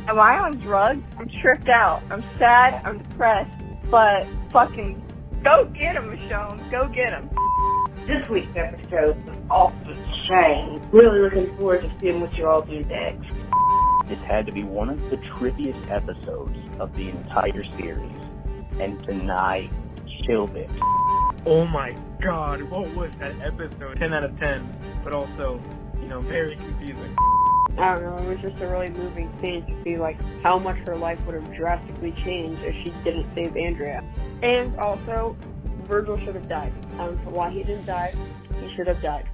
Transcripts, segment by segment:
Am I on drugs? I'm tripped out. I'm sad. I'm depressed. But fucking go get him, Michonne. Go get him. This week's episode was off the chain. Really looking forward to seeing what you all do next. This had to be one of the trippiest episodes of the entire series, and Danai killed it. Oh my god, what was that episode? 10 out of 10, but also, very confusing. I don't know, it was just a really moving scene to see, how much her life would have drastically changed if she didn't save Andrea. And also, Virgil should have died. I don't know why he didn't die. He should have died.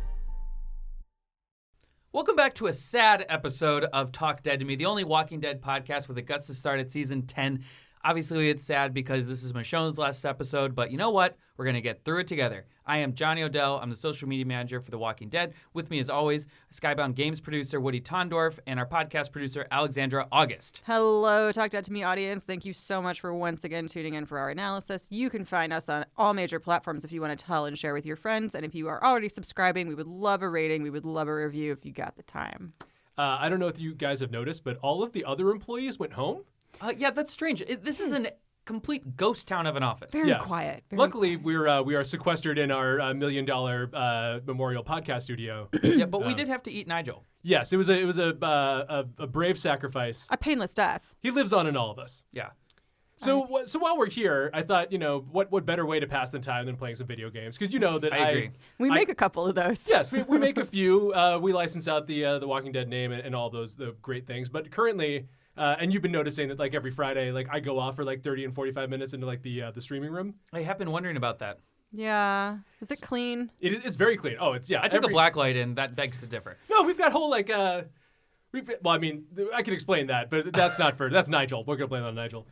Welcome back to a sad episode of Talk Dead to Me, the only Walking Dead podcast with the guts to start at season 10. Obviously, it's sad because this is Michonne's last episode, but you know what? We're going to get through it together. I am Johnny Odell. I'm the social media manager for The Walking Dead. With me, as always, Skybound Games producer Woody Tondorf and our podcast producer Alexandra August. Hello, Talk Dead to Me audience. Thank you so much for once again tuning in for our analysis. You can find us on all major platforms if you want to tell and share with your friends. And if you are already subscribing, we would love a rating. We would love a review if you got the time. I don't know if you guys have noticed, but all of the other employees went home. Yeah, that's strange. This is a complete ghost town of an office. Very quiet. Luckily, we are sequestered in our $1 million memorial podcast studio. Yeah, but we did have to eat Nigel. Yes, it was a brave sacrifice. A painless death. He lives on in all of us. Yeah. So while we're here, I thought, what better way to pass the time than playing some video games? Because that I agree. We make a couple of those. Yes, we make a few. We license out the Walking Dead name and all the great things. But currently, and you've been noticing that every Friday, I go off for 30 and 45 minutes into the streaming room. I have been wondering about that. Yeah. Is it clean? It's very clean. Oh, it's I took a black light and that begs to differ. No, we've got whole I can explain that, but that's Nigel. We're gonna blame it on Nigel.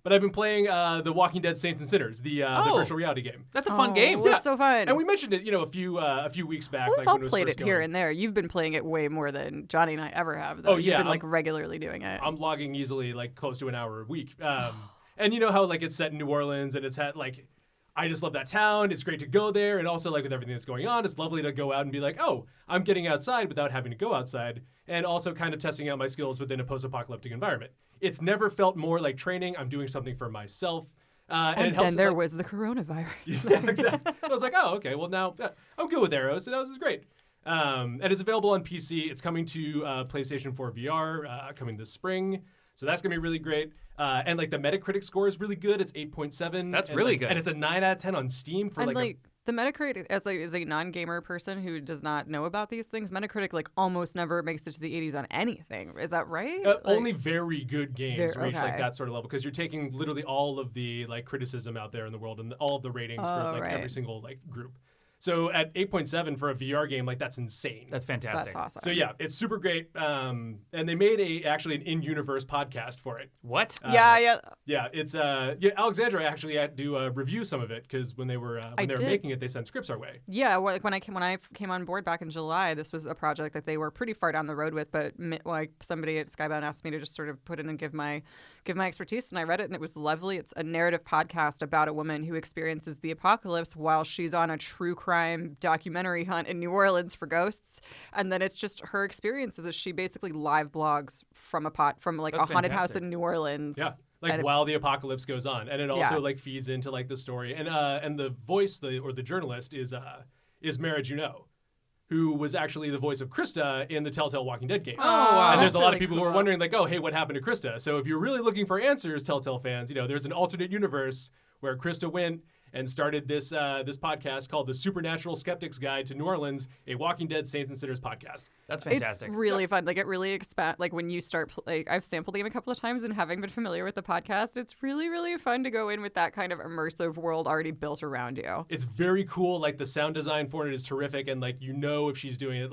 But I've been playing The Walking Dead Saints and Sinners, the virtual reality game. That's a fun game. That's so fun. And we mentioned it, a few weeks back. We've all when it was played first it here going. and there. You've been playing it way more than Johnny and I ever have, though. Oh, yeah. You've been regularly doing it. I'm logging easily close to an hour a week. And you know how it's set in New Orleans and it's had I just love that town. It's great to go there. And also with everything that's going on, it's lovely to go out and be oh, I'm getting outside without having to go outside. And also kind of testing out my skills within a post-apocalyptic environment. It's never felt more like training. I'm doing something for myself. And it helps. Then there was the coronavirus. Yeah, exactly. I was oh, okay. Well, now I'm good with arrows. So now this is great. And it's available on PC. It's coming to PlayStation 4 VR coming this spring. So that's going to be really great. And the Metacritic score is really good. It's 8.7. That's really good. And it's a 9 out of 10 on Steam for the Metacritic, as a non-gamer person who does not know about these things, Metacritic almost never makes it to the 80s on anything. Is that right? Only very good games reach okay. that sort of level because you're taking literally all of the criticism out there in the world and all of the ratings for every single group. So at 8.7 for a VR game, that's insane. That's fantastic. That's awesome. So yeah, it's super great. And they made actually an in-universe podcast for it. What? Yeah. Yeah, it's Alexandra actually had to review some of it because when they were making it, they sent scripts our way. Yeah, when I came on board back in July, this was a project that they were pretty far down the road with, but somebody at Skybound asked me to just sort of put in and give my expertise, and I read it, and it was lovely. It's a narrative podcast about a woman who experiences the apocalypse while she's on a true crime documentary hunt in New Orleans for ghosts, and then it's just her experiences as she basically live blogs from a haunted house in New Orleans. Yeah. While the apocalypse goes on, and it also feeds into the story, and the voice or the journalist is Mara Juneau, who was actually the voice of Krista in the Telltale Walking Dead games. Oh, wow. And there's a lot of really people who are wondering oh, hey, what happened to Krista? So if you're really looking for answers, Telltale fans, there's an alternate universe where Krista went and started this podcast called The Supernatural Skeptic's Guide to New Orleans, a Walking Dead Saints and Sinners podcast. That's fantastic. It's really fun. It really expands. When you start, I've sampled the game a couple of times, and having been familiar with the podcast, it's really, really fun to go in with that kind of immersive world already built around you. It's very cool. The sound design for it is terrific, and if she's doing it,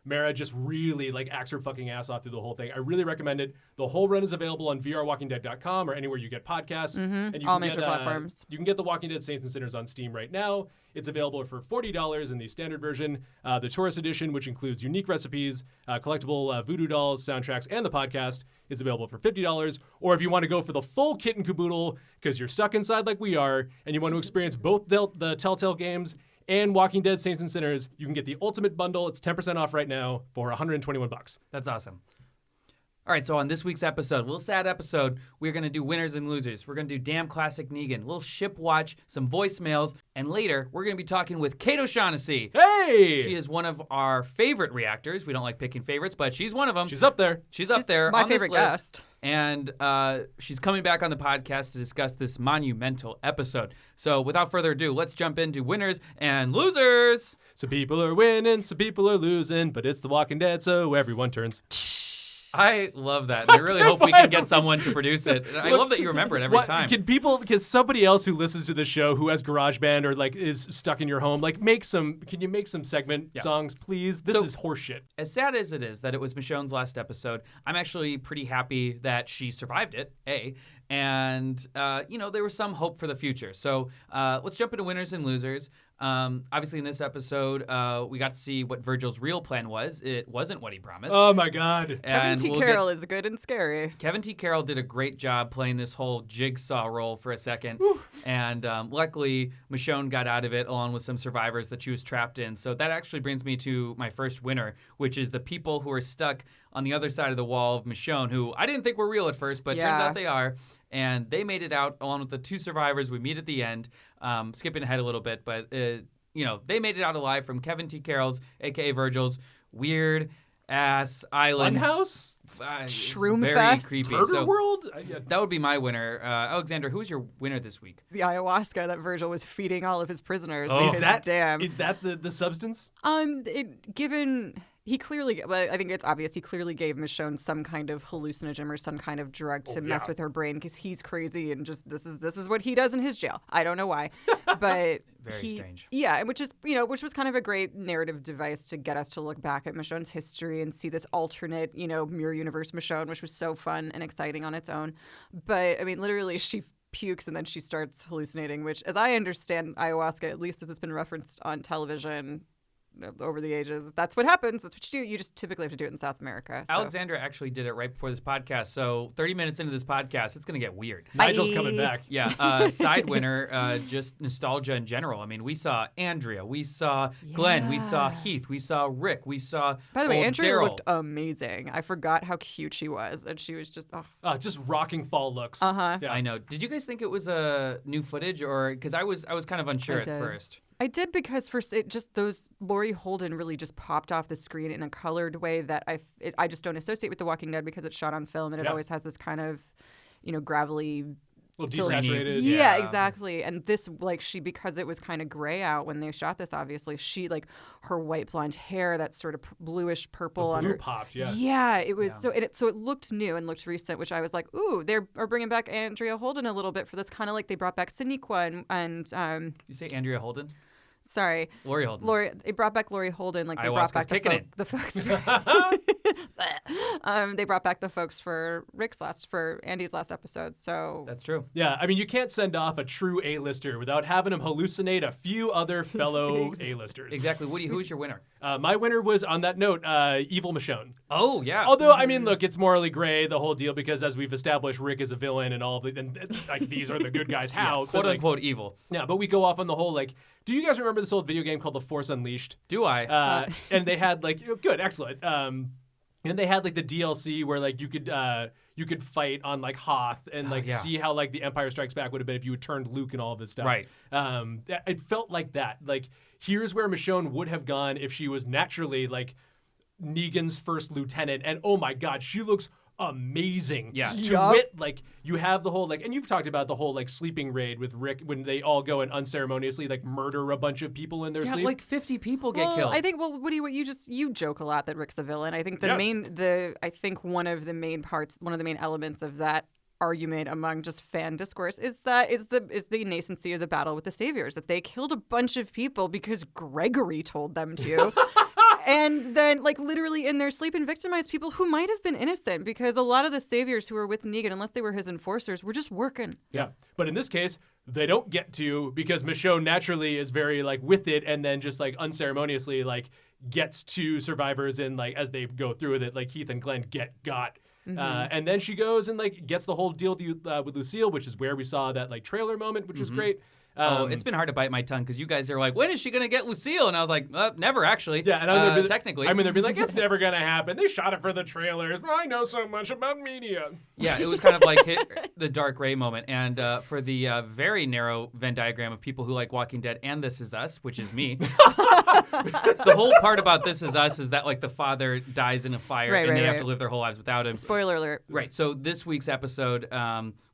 Mara just really acts her fucking ass off through the whole thing. I really recommend it. The whole run is available on vrwalkingdead.com or anywhere you get podcasts. Mm-hmm. And all major platforms. You can get The Walking Dead Saints and Sinners on Steam right now. It's available for $40 in the standard version. The Tourist Edition, which includes unique recipes, collectible voodoo dolls, soundtracks, and the podcast, is available for $50. Or if you want to go for the full kit and caboodle because you're stuck inside like we are and you want to experience both the Telltale games and Walking Dead Saints and Sinners, you can get the Ultimate Bundle. It's 10% off right now for $121. That's awesome. All right, so on this week's episode, a little sad episode, we're going to do winners and losers. We're going to do Damn Classic Negan, a little ShipWatch, some voicemails, and later we're going to be talking with Kate O'Shaughnessy. Hey! She is one of our favorite reactors. We don't like picking favorites, but she's one of them. She's up there. She's up there my on this favorite list. guest. And she's coming back on the podcast to discuss this monumental episode. So without further ado, let's jump into winners and losers. Some people are winning, some people are losing, but it's The Walking Dead, so everyone turns. I love that. And I really hope we can get someone to produce it. And I love that you remember it every time. Can somebody else who listens to the show who has GarageBand or like is stuck in your home, like can you make some segment songs, please? This is horseshit. As sad as it is that it was Michonne's last episode, I'm actually pretty happy that she survived it, and there was some hope for the future. So let's jump into winners and losers. Obviously, in this episode, we got to see what Virgil's real plan was. It wasn't what he promised. Oh, my God. Kevin T. Carroll is good and scary. Kevin T. Carroll did a great job playing this whole jigsaw role for a second. And luckily, Michonne got out of it along with some survivors that she was trapped in. So that actually brings me to my first winner, which is the people who are stuck on the other side of the wall of Michonne, who I didn't think were real at first, but turns out they are. And they made it out along with the two survivors we meet at the end. Skipping ahead a little bit, but they made it out alive from Kevin T. Carroll's, aka Virgil's, weird ass island. Funhouse? Shroom very Fest? creepy. Murder World? That would be my winner. Alexander, who's your winner this week? The ayahuasca that Virgil was feeding all of his prisoners. Oh. Is that damn? Is that the substance? He clearly, I think it's obvious, he clearly gave Michonne some kind of hallucinogen or some kind of drug to mess with her brain because he's crazy and just this is what he does in his jail. I don't know why, but Very strange. Yeah, which was kind of a great narrative device to get us to look back at Michonne's history and see this alternate, mirror universe Michonne, which was so fun and exciting on its own. But I mean, literally, she pukes and then she starts hallucinating, which, as I understand ayahuasca, at least as it's been referenced on television over the ages, that's what happens. That's what you do. You just typically have to do it in South America. So. Alexandra actually did it right before this podcast. So 30 minutes into this podcast, it's going to get weird. Nigel's coming back. Yeah. Side winner, just nostalgia in general. I mean, we saw Andrea. We saw Glenn. We saw Heath. We saw Rick. We saw By the way, Andrea Daryl. looked amazing. I forgot how cute she was. And she was just, just rocking fall looks. Uh-huh. Yeah. I know. Did you guys think it was new footage or because I was kind of unsure at first. I did because those Laurie Holden really just popped off the screen in a colored way that I just don't associate with The Walking Dead because it's shot on film and it always has this kind of, gravelly. A little desaturated. Yeah, exactly. And this, because it was kind of gray out when they shot this, obviously, she, her white blonde hair, that sort of bluish purple. The blue popped, yeah. Yeah, it was so it looked new and looked recent, which I was like, ooh, they are bringing back Andrea Holden a little bit for this, kind of like they brought back Sonequa and You say Andrea Holden? Sorry. Laurie Holden. They brought back Laurie Holden, like they Ayahuasca's brought back the folks. They brought back the folks for for Andy's last episode. So that's true. Yeah, I mean, you can't send off a true A-lister without having him hallucinate a few other fellow A-listers. Exactly. Woody, who's your winner? My winner was, on that note, Evil Michonne. Oh, yeah. Although, I mean, look, it's morally gray, the whole deal, because as we've established, Rick is a villain and all of it, and these are the good guys. How? Quote unquote evil. Yeah, but we go off on the whole, do you guys remember this old video game called The Force Unleashed? Do I? And they had good, excellent. And they had the DLC where you could fight on Hoth and see how The Empire Strikes Back would have been if you had turned Luke and all of this stuff. Right. It felt like that. Here's where Michonne would have gone if she was naturally Negan's first lieutenant. And oh my God, she looks amazing. Yeah. To wit, you have the whole and you've talked about the whole sleeping raid with Rick when they all go and unceremoniously murder a bunch of people in their sleep. 50 people get killed. I think Woody, you joke a lot that Rick's a villain. I think one of the main elements of that argument among just fan discourse is the nascency of the battle with the Saviors, that they killed a bunch of people because Gregory told them to. And then, literally in their sleep and victimized people who might have been innocent because a lot of the Saviors who were with Negan, unless they were his enforcers, were just working. Yeah. But in this case, they don't get to because Michonne naturally is very, with it and then just, unceremoniously, gets to survivors and, as they go through with it, Heath and Glenn got. Mm-hmm. And then she goes and, gets the whole deal with Lucille, which is where we saw that, trailer moment, which was great. It's been hard to bite my tongue because you guys are like, when is she going to get Lucille? And I was like, never actually. Yeah, and technically. I mean, they'd be like, it's never going to happen. They shot it for the trailers. I know so much about media. Yeah, it was kind of like hit the Dark Ray moment. And for the very narrow Venn diagram of people who like Walking Dead and This Is Us, which is me, the whole part about This Is Us is that like the father dies in a fire and they have to live their whole lives without him. Spoiler alert. Right. So this week's episode,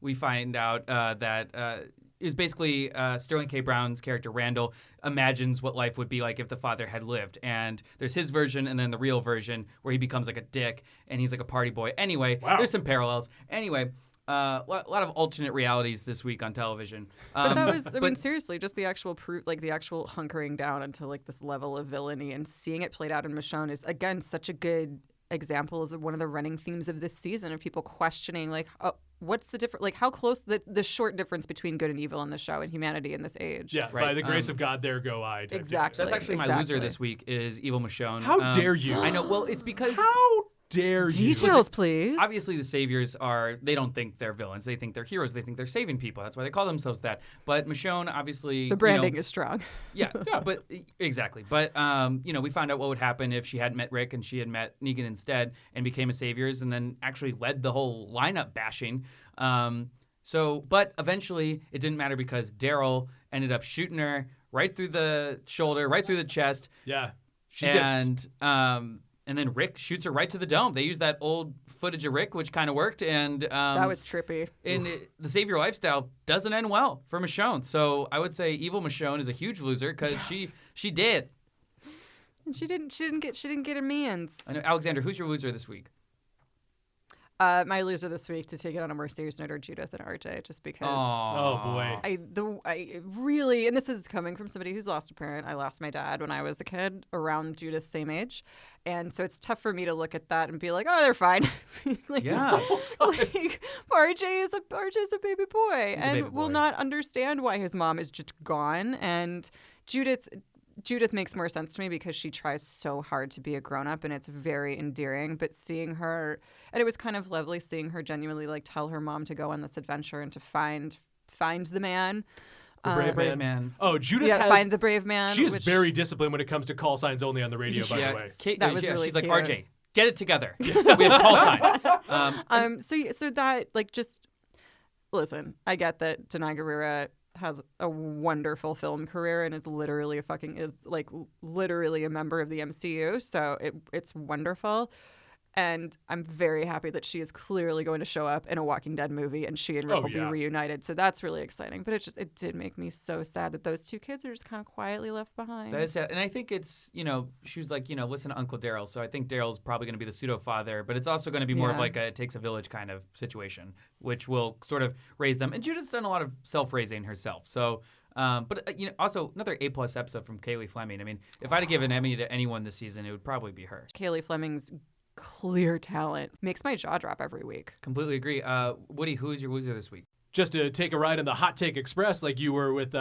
we find out that is basically Sterling K. Brown's character Randall imagines what life would be like if the father had lived, and there's his version and then the real version where he becomes like a dick and he's like a party boy. Anyway, There's some parallels. Anyway, a lot of alternate realities this week on television. But that was, I mean, seriously, just the actual proof, like the actual hunkering down into like this level of villainy and seeing it played out in Michonne is again such a good example of one of the running themes of this season of people questioning like, what's the difference? Like, how close the short difference between good and evil in the show and humanity in this age? Yeah, right. By the grace of God, there go I. Exactly. That's actually my loser this week is Evil Michonne. How dare you? I know. Well, it's because how dare you? Details, please. Obviously, the saviors they don't think they're villains. They think they're heroes. They think they're saving people. That's why they call themselves that. But Michonne, obviously, the branding is strong. Yeah, but exactly. But we found out what would happen if she hadn't met Rick and she had met Negan instead and became a saviors and then actually led the whole lineup bashing. But eventually it didn't matter because Daryl ended up shooting her right through the shoulder, right through the chest. Yeah. And then Rick shoots her right to the dome. They used that old footage of Rick, which kind of worked. And that was trippy. And the savior lifestyle doesn't end well for Michonne. So I would say Evil Michonne is a huge loser because she did. And she didn't get a man's. I know, Alexander, who's your loser this week? My loser this week, to take it on a more serious note, are Judith and RJ, just because. Oh boy. I really, and this is coming from somebody who's lost a parent. I lost my dad when I was a kid, around Judith's same age, and so it's tough for me to look at that and be like, oh, they're fine. Yeah. RJ is a baby boy, and will boy. not understand why his mom is just gone, and Judith makes more sense to me because she tries so hard to be a grown-up, and it's very endearing. But seeing her, and it was kind of lovely seeing her genuinely like tell her mom to go on this adventure and to find the man. The brave man. Oh, Judith find the brave man. She is very disciplined when it comes to call signs only on the radio, by the way. That was really she's cute. like, RJ, get it together. We have call signs. So that, like, just listen, I get that Danai Gurira has a wonderful film career and is literally a member of the MCU, so it's wonderful. And I'm very happy that she is clearly going to show up in a Walking Dead movie and she and Rick will be reunited. So that's really exciting. But it did make me so sad that those two kids are just kind of quietly left behind. That is sad. And I think it's, she was like, listen to Uncle Daryl. So I think Daryl's probably going to be the pseudo-father, but it's also going to be more of like a it takes a village kind of situation, which will sort of raise them. And Judith's done a lot of self-raising herself. So, also another A+ episode from Kaylee Fleming. I mean, if I had to give an Emmy to anyone this season, it would probably be her. Kaylee Fleming's clear talent makes my jaw drop every week. Completely agree. Woody, who is your loser this week? Just to take a ride on the Hot Take Express like you were with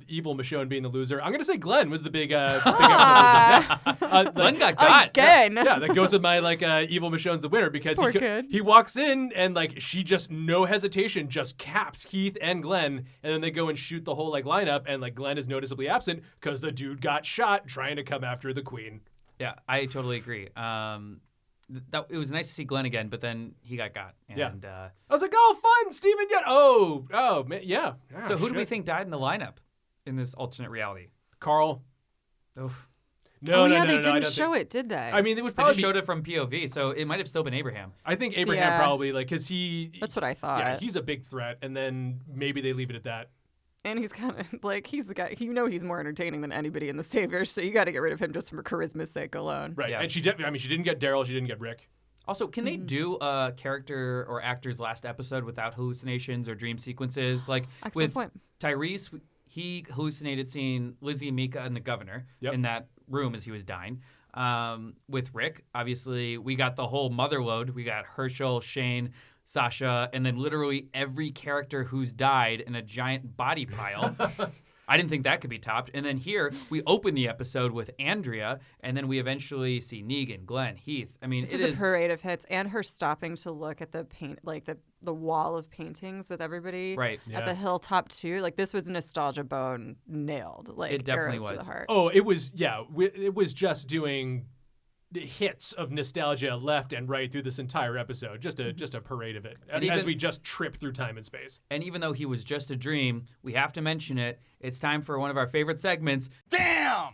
Evil Michonne being the loser, I'm going to say Glenn was the big episode loser. Glenn got again. Yeah, that goes with my Evil Michonne's the winner because he walks in and she just no hesitation just caps Keith and Glenn, and then they go and shoot the whole lineup, and Glenn is noticeably absent because the dude got shot trying to come after the queen. Yeah, I totally agree. It was nice to see Glenn again, but then he got. And, I was like, oh, fun, Steven. Oh, man, yeah. So who do we think died in the lineup in this alternate reality? Carl. Oof. No, they didn't show it, did they? I mean, it was probably probably showed it from POV, so it might have still been Abraham. I think Abraham probably because That's what I thought. Yeah, he's a big threat, and then maybe they leave it at that. And he's kind of he's the guy, he's more entertaining than anybody in the Saviors, so you got to get rid of him just for charisma's sake alone. Right. Yeah. And she didn't get Daryl, she didn't get Rick. Also, can they do a character or actor's last episode without hallucinations or dream sequences? Like Excellent with point. Tyrese, he hallucinated seeing Lizzie, Mika, and the governor in that room as he was dying. With Rick, obviously, we got the whole mother load. We got Herschel, Shane, Sasha, and then literally every character who's died in a giant body pile. I didn't think that could be topped. And then here we open the episode with Andrea, and then we eventually see Negan, Glenn, Heath. I mean, This is a parade of hits, and her stopping to look at the paint, like the wall of paintings with everybody right at the hilltop too. Like this was nostalgia bone nailed. Like it definitely arrows was. to the heart. Oh, it was. Yeah, it was just doing hits of nostalgia left and right through this entire episode. Just a parade of it as we just trip through time and space. And even though he was just a dream, we have to mention it. It's time for one of our favorite segments. Damn!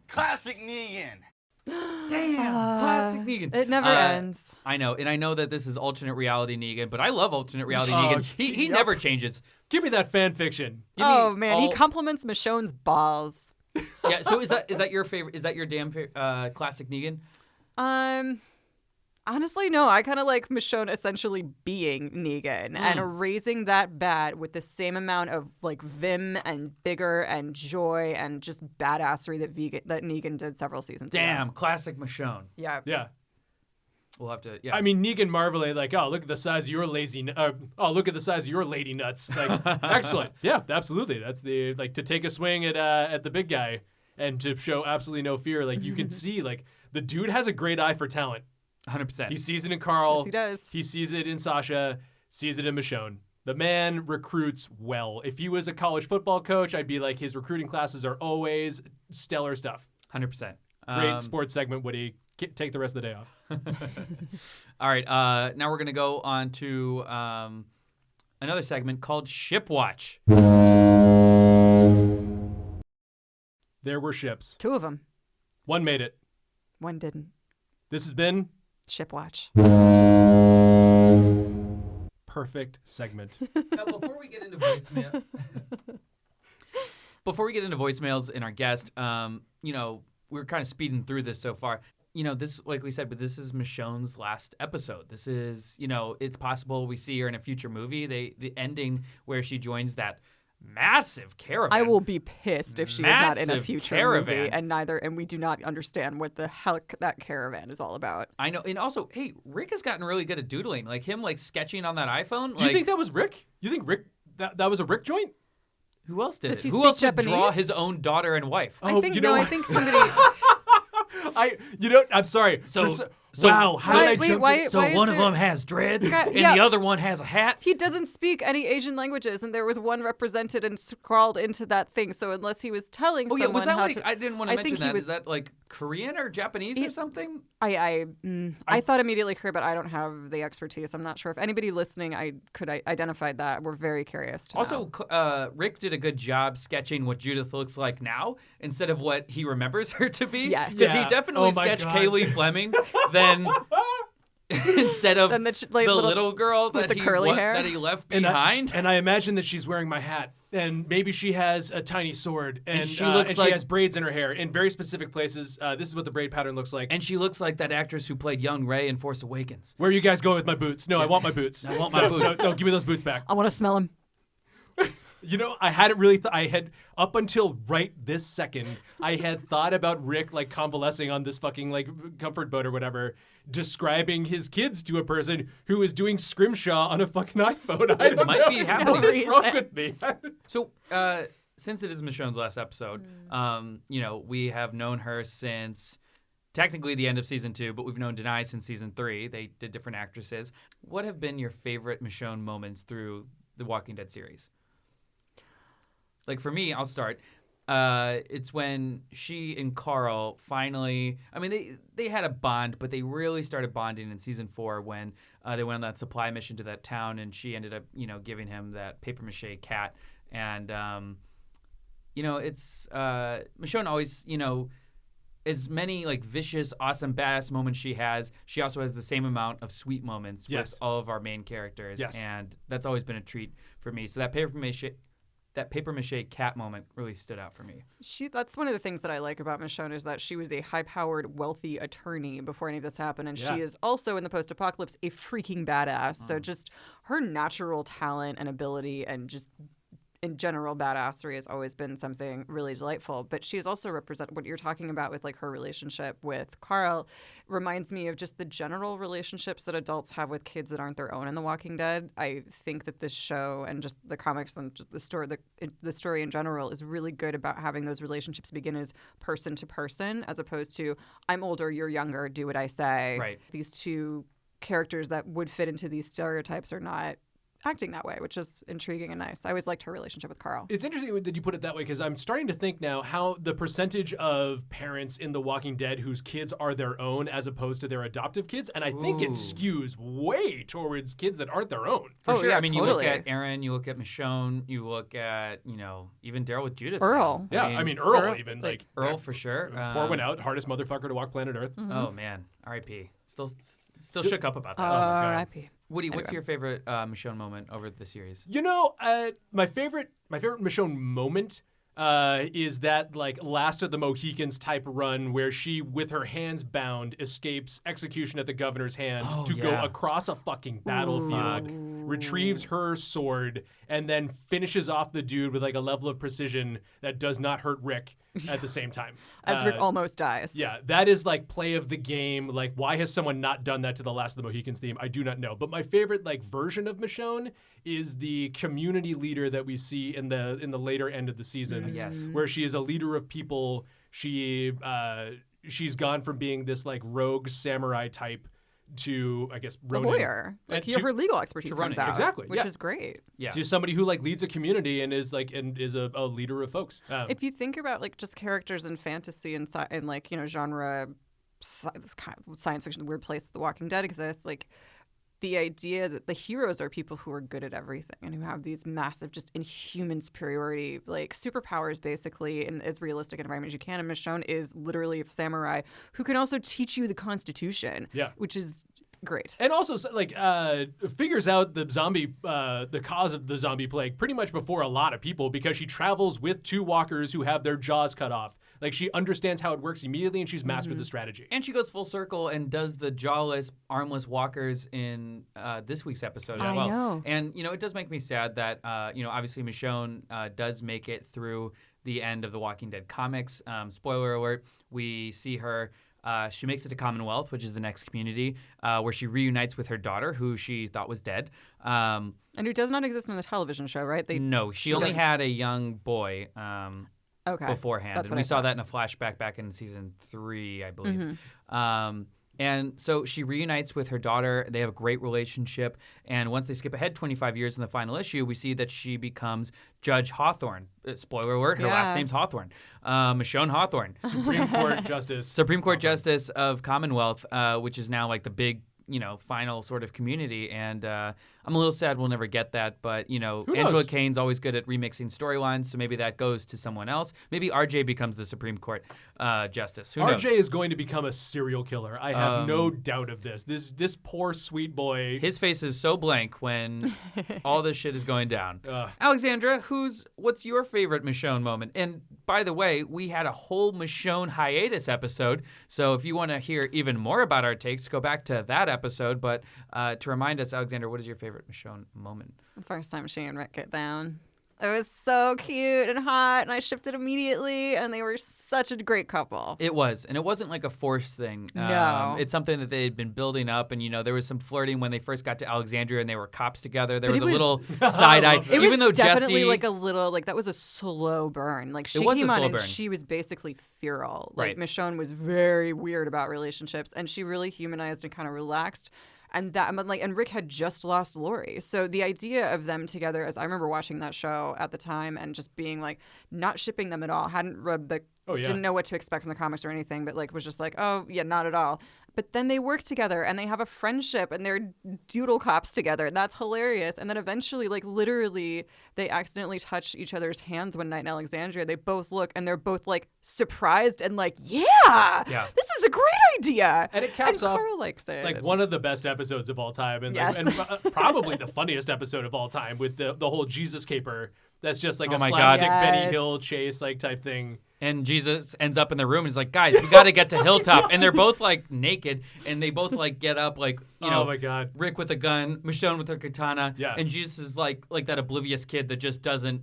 Classic Negan. Damn, classic Negan. It never ends. I know, and I know that this is alternate reality Negan, but I love alternate reality Negan. He never changes. Give me that fan fiction. Oh man, he compliments Michonne's balls. Yeah. So is that your favorite? Is that your damn classic Negan? Honestly, no. I kind of like Michonne essentially being Negan and raising that bat with the same amount of like vim and vigor and joy and just badassery that Negan did several seasons ago. Damn, classic Michonne. Yeah. Yeah. We'll have to. Yeah. I mean, Negan marveling like, oh, look at the size of your look at the size of your lady nuts. Like, excellent. Yeah, absolutely. That's the to take a swing at the big guy and to show absolutely no fear. Like you can see, like the dude has a great eye for talent. 100%. He sees it in Carl. Yes, he does. He sees it in Sasha. Sees it in Michonne. The man recruits well. If he was a college football coach, I'd be like, his recruiting classes are always stellar stuff. 100%. Great sports segment, Woody. Take the rest of the day off. All right. Now we're going to go on to another segment called ShipWatch. There were ships. 2 of them. One made it. 1 didn't. This has been ShipWatch. Perfect segment. Now, before we get into voicemails and our guest, we're kind of speeding through this so far. This, like we said, but this is Michonne's last episode. This is, it's possible we see her in a future movie. The ending where she joins that massive caravan. I will be pissed if she is not in a Massive future caravan. movie, and we do not understand what the hell that caravan is all about. I know, and also, hey, Rick has gotten really good at doodling. Like him, sketching on that iPhone. Do you think that was Rick? You think Rick that was a Rick joint? Who else did Does it? he Who speak else would draw Japanese? his own daughter and wife? Oh, I think somebody. I'm sorry. Wow. How did I jump in? So one of them has dreads, and the other one has a hat. He doesn't speak any Asian languages, and there was one represented and scrawled into that thing. So unless he was telling someone was that how to, I didn't want to mention that. Was, is that like Korean or Japanese or something? I thought immediately Korean, but I don't have the expertise. I'm not sure if anybody listening could identify that. We're very curious to know. Also, Rick did a good job sketching what Judith looks like now instead of what he remembers her to be. Yes. Because he definitely sketched Kaylee Fleming then instead of the little girl with that the curly hair that he left behind. And I imagine that she's wearing my hat. And maybe she has a tiny sword, and she has braids in her hair in very specific places. This is what the braid pattern looks like. And she looks like that actress who played young Rey in Force Awakens. Where are you guys going with my boots? No, I want my boots. I want my boots. No, give me those boots back. I want to smell him. I hadn't really. I had up until right this second, I had thought about Rick convalescing on this fucking comfort boat or whatever, describing his kids to a person who is doing scrimshaw on a fucking iPhone. I don't might know. be happening. What is wrong with me? So, since it is Michonne's last episode, we have known her since technically the end of season 2, but we've known Danai since season 3. They did different actresses. What have been your favorite Michonne moments through the Walking Dead series? For me, I'll start. It's when she and Carl finally, they had a bond, but they really started bonding in season 4 when they went on that supply mission to that town, and she ended up, giving him that papier-mâché cat. And, it's, Michonne always, as many vicious, awesome, badass moments she also has the same amount of sweet moments with all of our main characters. Yes. And that's always been a treat for me. So that papier-mâché cat moment really stood out for me. That's one of the things that I like about Michonne is that she was a high-powered, wealthy attorney before any of this happened, and she is also in the post-apocalypse a freaking badass. So just her natural talent and ability and just in general, badassery has always been something really delightful. But she's also represented what you're talking about with like her relationship with Carl. Reminds me of just the general relationships that adults have with kids that aren't their own in The Walking Dead. I think that this show and just the comics and just the story in general is really good about having those relationships begin as person to person, as opposed to I'm older, you're younger, do what I say. Right. These two characters that would fit into these stereotypes are not acting that way, which is intriguing and nice. I always liked her relationship with Carl. It's interesting that you put it that way, because I'm starting to think now how the percentage of parents in The Walking Dead whose kids are their own as opposed to their adoptive kids, and I think it skews way towards kids that aren't their own. For sure. Yeah, I mean, totally. you look at Aaron, you look at Michonne, you look at, even Daryl with Judith. Earl. Yeah, I mean Earl even. Like Earl for sure. Pour one out, hardest motherfucker to walk planet Earth. Oh, man. R.I.P. Still shook up about that. R.I.P. Woody, what's your favorite Michonne moment over the series? My favorite Michonne moment is that like Last of the Mohicans type run where she, with her hands bound, escapes execution at the governor's hand to go across a fucking battlefield, retrieves her sword, and then finishes off the dude with like a level of precision that does not hurt Rick at the same time. As Rick almost dies. Yeah, that is like play of the game. Like, why has someone not done that to the Last of the Mohicans theme? I do not know. But my favorite like version of Michonne is the community leader that we see in the later end of the season, where she is a leader of people. She's gone from being this like rogue samurai type to, I guess, a Ronin. lawyer. Like her legal expertise comes out, exactly, which is great. Yeah, to somebody who like leads a community and is a leader of folks. If you think about like just characters in fantasy and like genre, this kind of science fiction, weird place that The Walking Dead exists, like the idea that the heroes are people who are good at everything and who have these massive, just inhuman superiority, like superpowers, basically, in as realistic an environment as you can. And Michonne is literally a samurai who can also teach you the Constitution, which is great. And also, like, figures out the cause of the zombie plague pretty much before a lot of people, because she travels with two walkers who have their jaws cut off. Like, she understands how it works immediately, and she's mastered the strategy. And she goes full circle and does the jawless, armless walkers in this week's episode as well. I know. And, it does make me sad that, obviously Michonne does make it through the end of the Walking Dead comics. Spoiler alert, we see her. She makes it to Commonwealth, which is the next community, where she reunites with her daughter, who she thought was dead. And who does not exist in the television show, right? No, she only had a young boy beforehand. That's and we saw that in a flashback back in season 3, I believe. And so she reunites with her daughter. They have a great relationship. And once they skip ahead 25 years in the final issue, we see that she becomes Judge Hawthorne. Spoiler alert, her last name's Hawthorne. Michonne Hawthorne. Supreme Court Justice. Supreme Court Justice of Commonwealth, which is now like the big, final sort of community. And I'm a little sad we'll never get that. But, Angela Kane's always good at remixing storylines, so maybe that goes to someone else. Maybe RJ becomes the Supreme Court Justice. Who knows? RJ is going to become a serial killer. I have no doubt of this. This poor, sweet boy. His face is so blank when all this shit is going down. Alexandra, what's your favorite Michonne moment? And by the way, we had a whole Michonne hiatus episode, so if you want to hear even more about our takes, go back to that episode. But to remind us, Alexandra, what is your favorite Michonne moment? The first time she and Rick get down. It was so cute and hot, and I shipped it immediately, and they were such a great couple. It was, and it wasn't like a forced thing. No. It's something that they had been building up, and, there was some flirting when they first got to Alexandria, and they were cops together. There was a little side-eye. It Even though was definitely Jesse, like a little, like that was a slow burn. Like she came on and she was basically feral. Like Michonne was very weird about relationships, and she really humanized and kind of relaxed. And Rick had just lost Lori. So the idea of them together, as I remember watching that show at the time and just being like, not shipping them at all, hadn't read didn't know what to expect from the comics or anything, but was just like, oh yeah, not at all. But then they work together and they have a friendship and they're doodle cops together. And that's hilarious. And then eventually, literally, they accidentally touch each other's hands one night in Alexandria. They both look and they're both surprised and yeah, this is a great idea. And it caps off Carl likes it. Like one of the best episodes of all time, and, and probably the funniest episode of all time with the whole Jesus caper. That's just like a slapstick Benny Hill chase type thing. And Jesus ends up in the room and he's like, guys, we got to get to Hilltop. And they're both like naked and they both like get up like, you know, oh my God. Rick with a gun, Michonne with her katana. Yeah. And Jesus is like that oblivious kid that just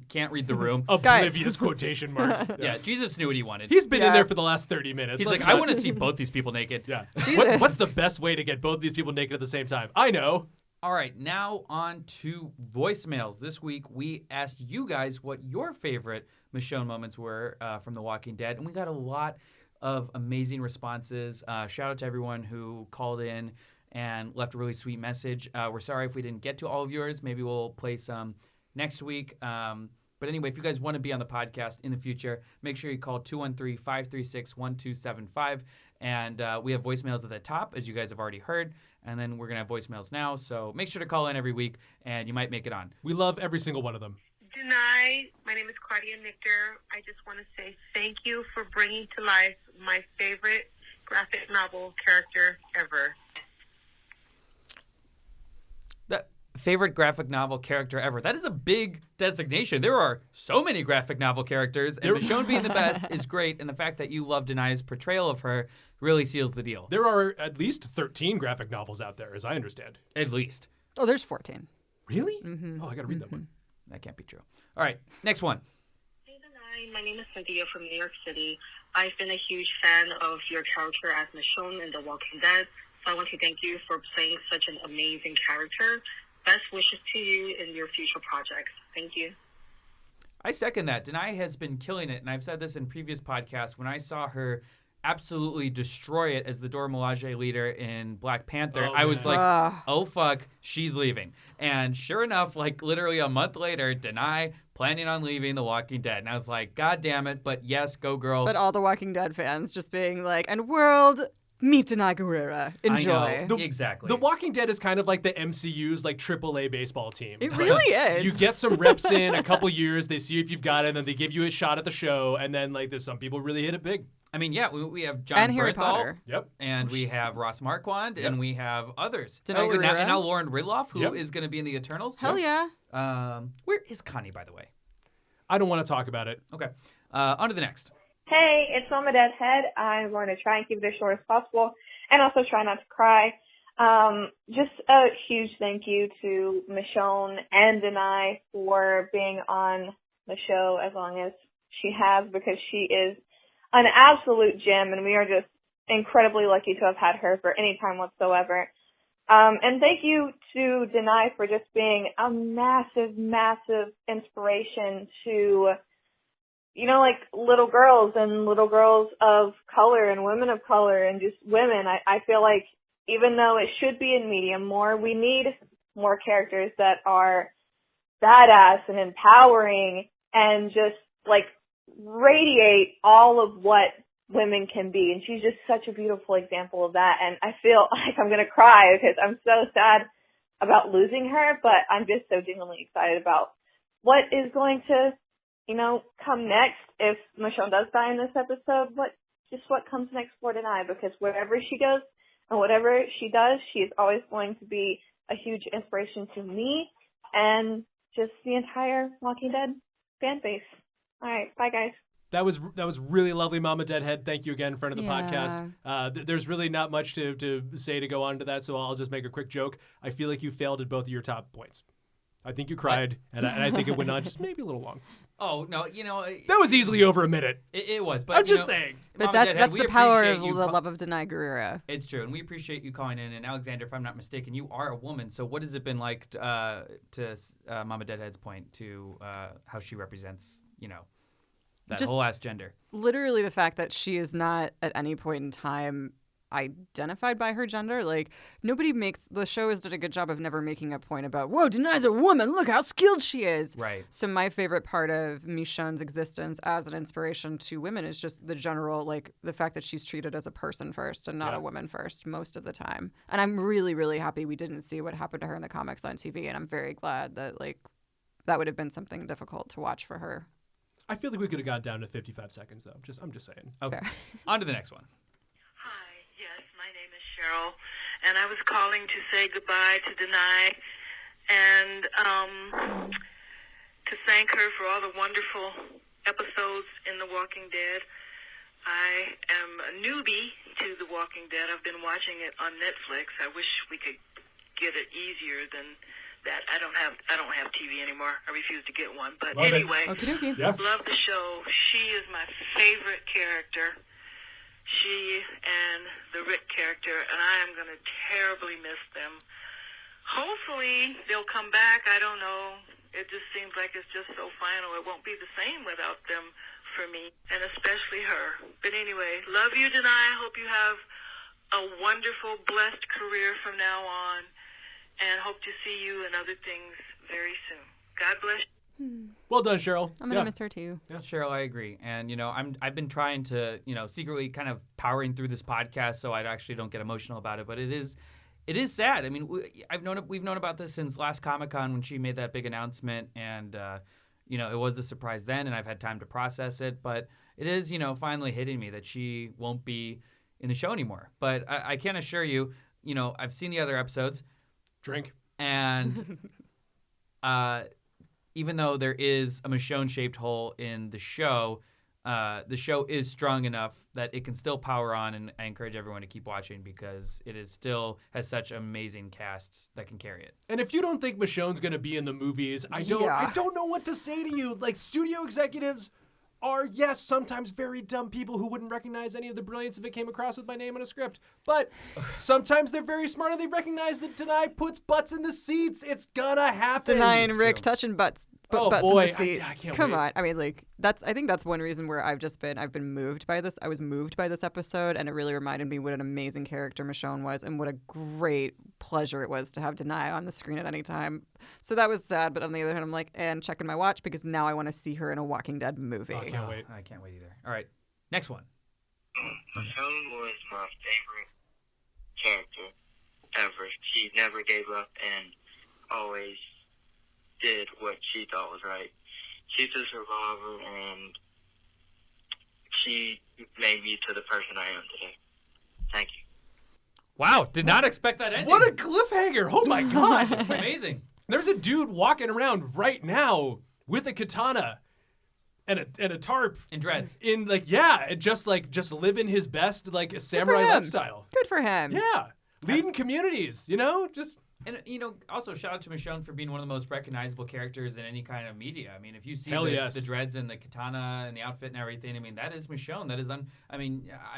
can't read the room. Oblivious quotation marks. Yeah, Jesus knew what he wanted. He's been in there for the last 30 minutes. He's like, I want to see both these people naked. Yeah. Jesus. What's the best way to get both these people naked at the same time? I know. All right, now on to voicemails. This week, we asked you guys what your favorite Michonne moments were from The Walking Dead, and we got a lot of amazing responses. Shout out to everyone who called in and left a really sweet message. We're sorry if we didn't get to all of yours. Maybe we'll play some next week. But anyway, if you guys want to be on the podcast in the future, make sure you call 213-536-1275. And we have voicemails at the top, as you guys have already heard. And then we're going to have voicemails now. So make sure to call in every week, and you might make it on. We love every single one of them. Danai, my name is Claudia Nichter. I just want to say thank you for bringing to life my favorite graphic novel character ever. That favorite graphic novel character ever. That is a big designation. There are so many graphic novel characters, and Michonne being the best is great. And the fact that you love Danai's portrayal of her really seals the deal. There are at least 13 graphic novels out there, as I understand. At least. Oh, there's 14. Really? Mm-hmm. Oh, I got to read that one. That can't be true. All right, next one. Hey, Danai. My name is Cynthia from New York City. I've been a huge fan of your character as Michonne in The Walking Dead, so I want to thank you for playing such an amazing character. Best wishes to you in your future projects. Thank you. I second that. Danai has been killing it, and I've said this in previous podcasts. When I saw her absolutely destroy it as the Dora Milaje leader in Black Panther, I was like, oh, fuck, she's leaving. And sure enough, like literally a month later, Danai planning on leaving The Walking Dead. And I was like, God damn it, but yes, go girl. But all the Walking Dead fans just being like, and world, meet Danai Gurira. Enjoy. I know. Exactly. The Walking Dead is kind of like the MCU's like AAA baseball team. It really is. You get some reps in a couple years, they see if you've got it, and then they give you a shot at the show, and then like there's some people really hit it big. I mean, yeah, we have John and Harry Berthal, Potter. Yep. And we have Ross Marquand, and we have others. Danai and Gurira. now Lauren Ridloff, who is going to be in the Eternals. Hell yeah. Where is Connie, by the way? I don't want to talk about it. Okay. On to the next. Hey, it's Mama Deadhead. I'm going to try and keep it as short as possible and also try not to cry. Just a huge thank you to Michonne and Danai for being on the show as long as she has, because she is an absolute gem, and we are just incredibly lucky to have had her for any time whatsoever. And thank you to Danai for just being a massive, massive inspiration to, you know, like little girls and little girls of color and women of color and just women. I feel like even though it should be in media more, we need more characters that are badass and empowering and just like radiate all of what women can be. And she's just such a beautiful example of that. And I feel like I'm going to cry because I'm so sad about losing her, but I'm just so genuinely excited about what is going to, you know, come next. If Michonne does die in this episode, what comes next for Danai, because wherever she goes and whatever she does, she is always going to be a huge inspiration to me and just the entire Walking Dead fan base. All right, bye guys. That was really lovely, Mama Deadhead. Thank you again, friend of the podcast. There's really not much to say to go on to that, so I'll just make a quick joke. I feel like you failed at both of your top points. I think you cried, and I think it went on just maybe a little long. Oh, no, you know. That was easily over a minute. It was, but I'm just saying. But Mama that's Deadhead, the power of the love of Danai Gurira. It's true, and we appreciate you calling in. And Alexander, if I'm not mistaken, you are a woman. So what has it been like to Mama Deadhead's point to how she represents, you know, that Just whole ass gender? Literally the fact that she is not at any point in time identified by her gender. Like, the show has done a good job of never making a point about, whoa, Danai's a woman, look how skilled she is. Right. So my favorite part of Michonne's existence as an inspiration to women is just the general, like, the fact that she's treated as a person first and not a woman first most of the time. And I'm really, really happy we didn't see what happened to her in the comics on TV, and I'm very glad that, like, that would have been something difficult to watch for her. I feel like we could have gone down to 55 seconds, though. I'm just saying. Okay. On to the next one. Yes, my name is Cheryl, and I was calling to say goodbye to Danai and to thank her for all the wonderful episodes in The Walking Dead. I am a newbie to The Walking Dead. I've been watching it on Netflix. I wish we could get it easier than that. I don't have TV anymore. I refuse to get one. But Love anyway, Yeah. love the show. She is my favorite character. She and the Rick character, and I am going to terribly miss them. Hopefully they'll come back. I don't know. It just seems like it's just so final. It won't be the same without them for me, and especially her. But anyway, love you, Danai. I hope you have a wonderful, blessed career from now on, and hope to see you and other things very soon. God bless you. Well done, Cheryl. I'm gonna miss her too. Yeah, Cheryl, I agree. And I've been trying to secretly kind of powering through this podcast so I actually don't get emotional about it. But it is sad. I mean, we've known about this since last Comic-Con when she made that big announcement, and it was a surprise then, and I've had time to process it. But it is finally hitting me that she won't be in the show anymore. But I can assure you, I've seen the other episodes. Drink. And even though there is a Michonne-shaped hole in the show is strong enough that it can still power on, and I encourage everyone to keep watching because it is still has such amazing casts that can carry it. And if you don't think Michonne's going to be in the movies, I don't know what to say to you. Like, studio executives are, yes, sometimes very dumb people who wouldn't recognize any of the brilliance if it came across with my name in a script. But sometimes they're very smart and they recognize that Danai puts butts in the seats. It's gonna happen. Danai and Rick touching butts. Butts boy, in the seats. I can't Come wait. on. I mean, I think that's one reason where I've been moved by this. I was moved by this episode, and it really reminded me what an amazing character Michonne was, and what a great pleasure it was to have Danai on the screen at any time. So that was sad, but on the other hand, I'm like, and checking my watch because now I want to see her in a Walking Dead movie. I can't wait. I can't wait either. All right, next one. Michonne was my favorite character ever. She never gave up and always did what she thought was right. She's a survivor, and she made me to the person I am today. Thank you. Wow, did not expect that ending. What a cliffhanger! Oh my god, It's amazing. There's a dude walking around right now with a katana and a tarp and dreads. Just living his best a samurai lifestyle. Good for him. Yeah, leading communities. And, also shout out to Michonne for being one of the most recognizable characters in any kind of media. I mean, if you see the dreads and the katana and the outfit and everything, I mean, that is Michonne. That is, I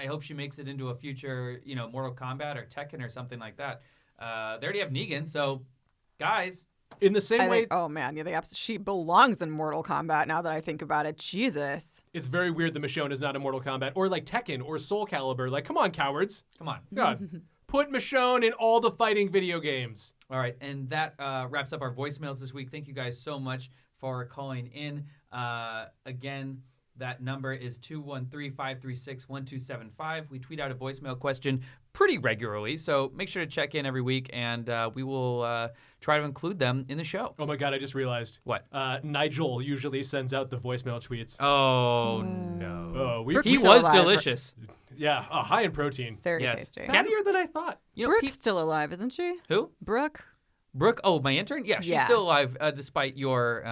hope she makes it into a future, Mortal Kombat or Tekken or something like that. They already have Negan, so guys. In the same way. Oh, man. Yeah, she belongs in Mortal Kombat now that I think about it. Jesus. It's very weird that Michonne is not in Mortal Kombat or like Tekken or Soul Calibur. Like, come on, cowards. Come on. God. Put Michonne in all the fighting video games. All right, and that wraps up our voicemails this week. Thank you guys so much for calling in. Again, that number is 213-536-1275. We tweet out a voicemail question pretty regularly, so make sure to check in every week, and we will try to include them in the show. Oh my God, I just realized. What? Nigel usually sends out the voicemail tweets. Oh, no. He was delicious. Yeah, high in protein. Very tasty. Fattier than I thought. Brooke's still alive, isn't she? Who? Brooke. Brooke, my intern? Yeah, she's still alive despite your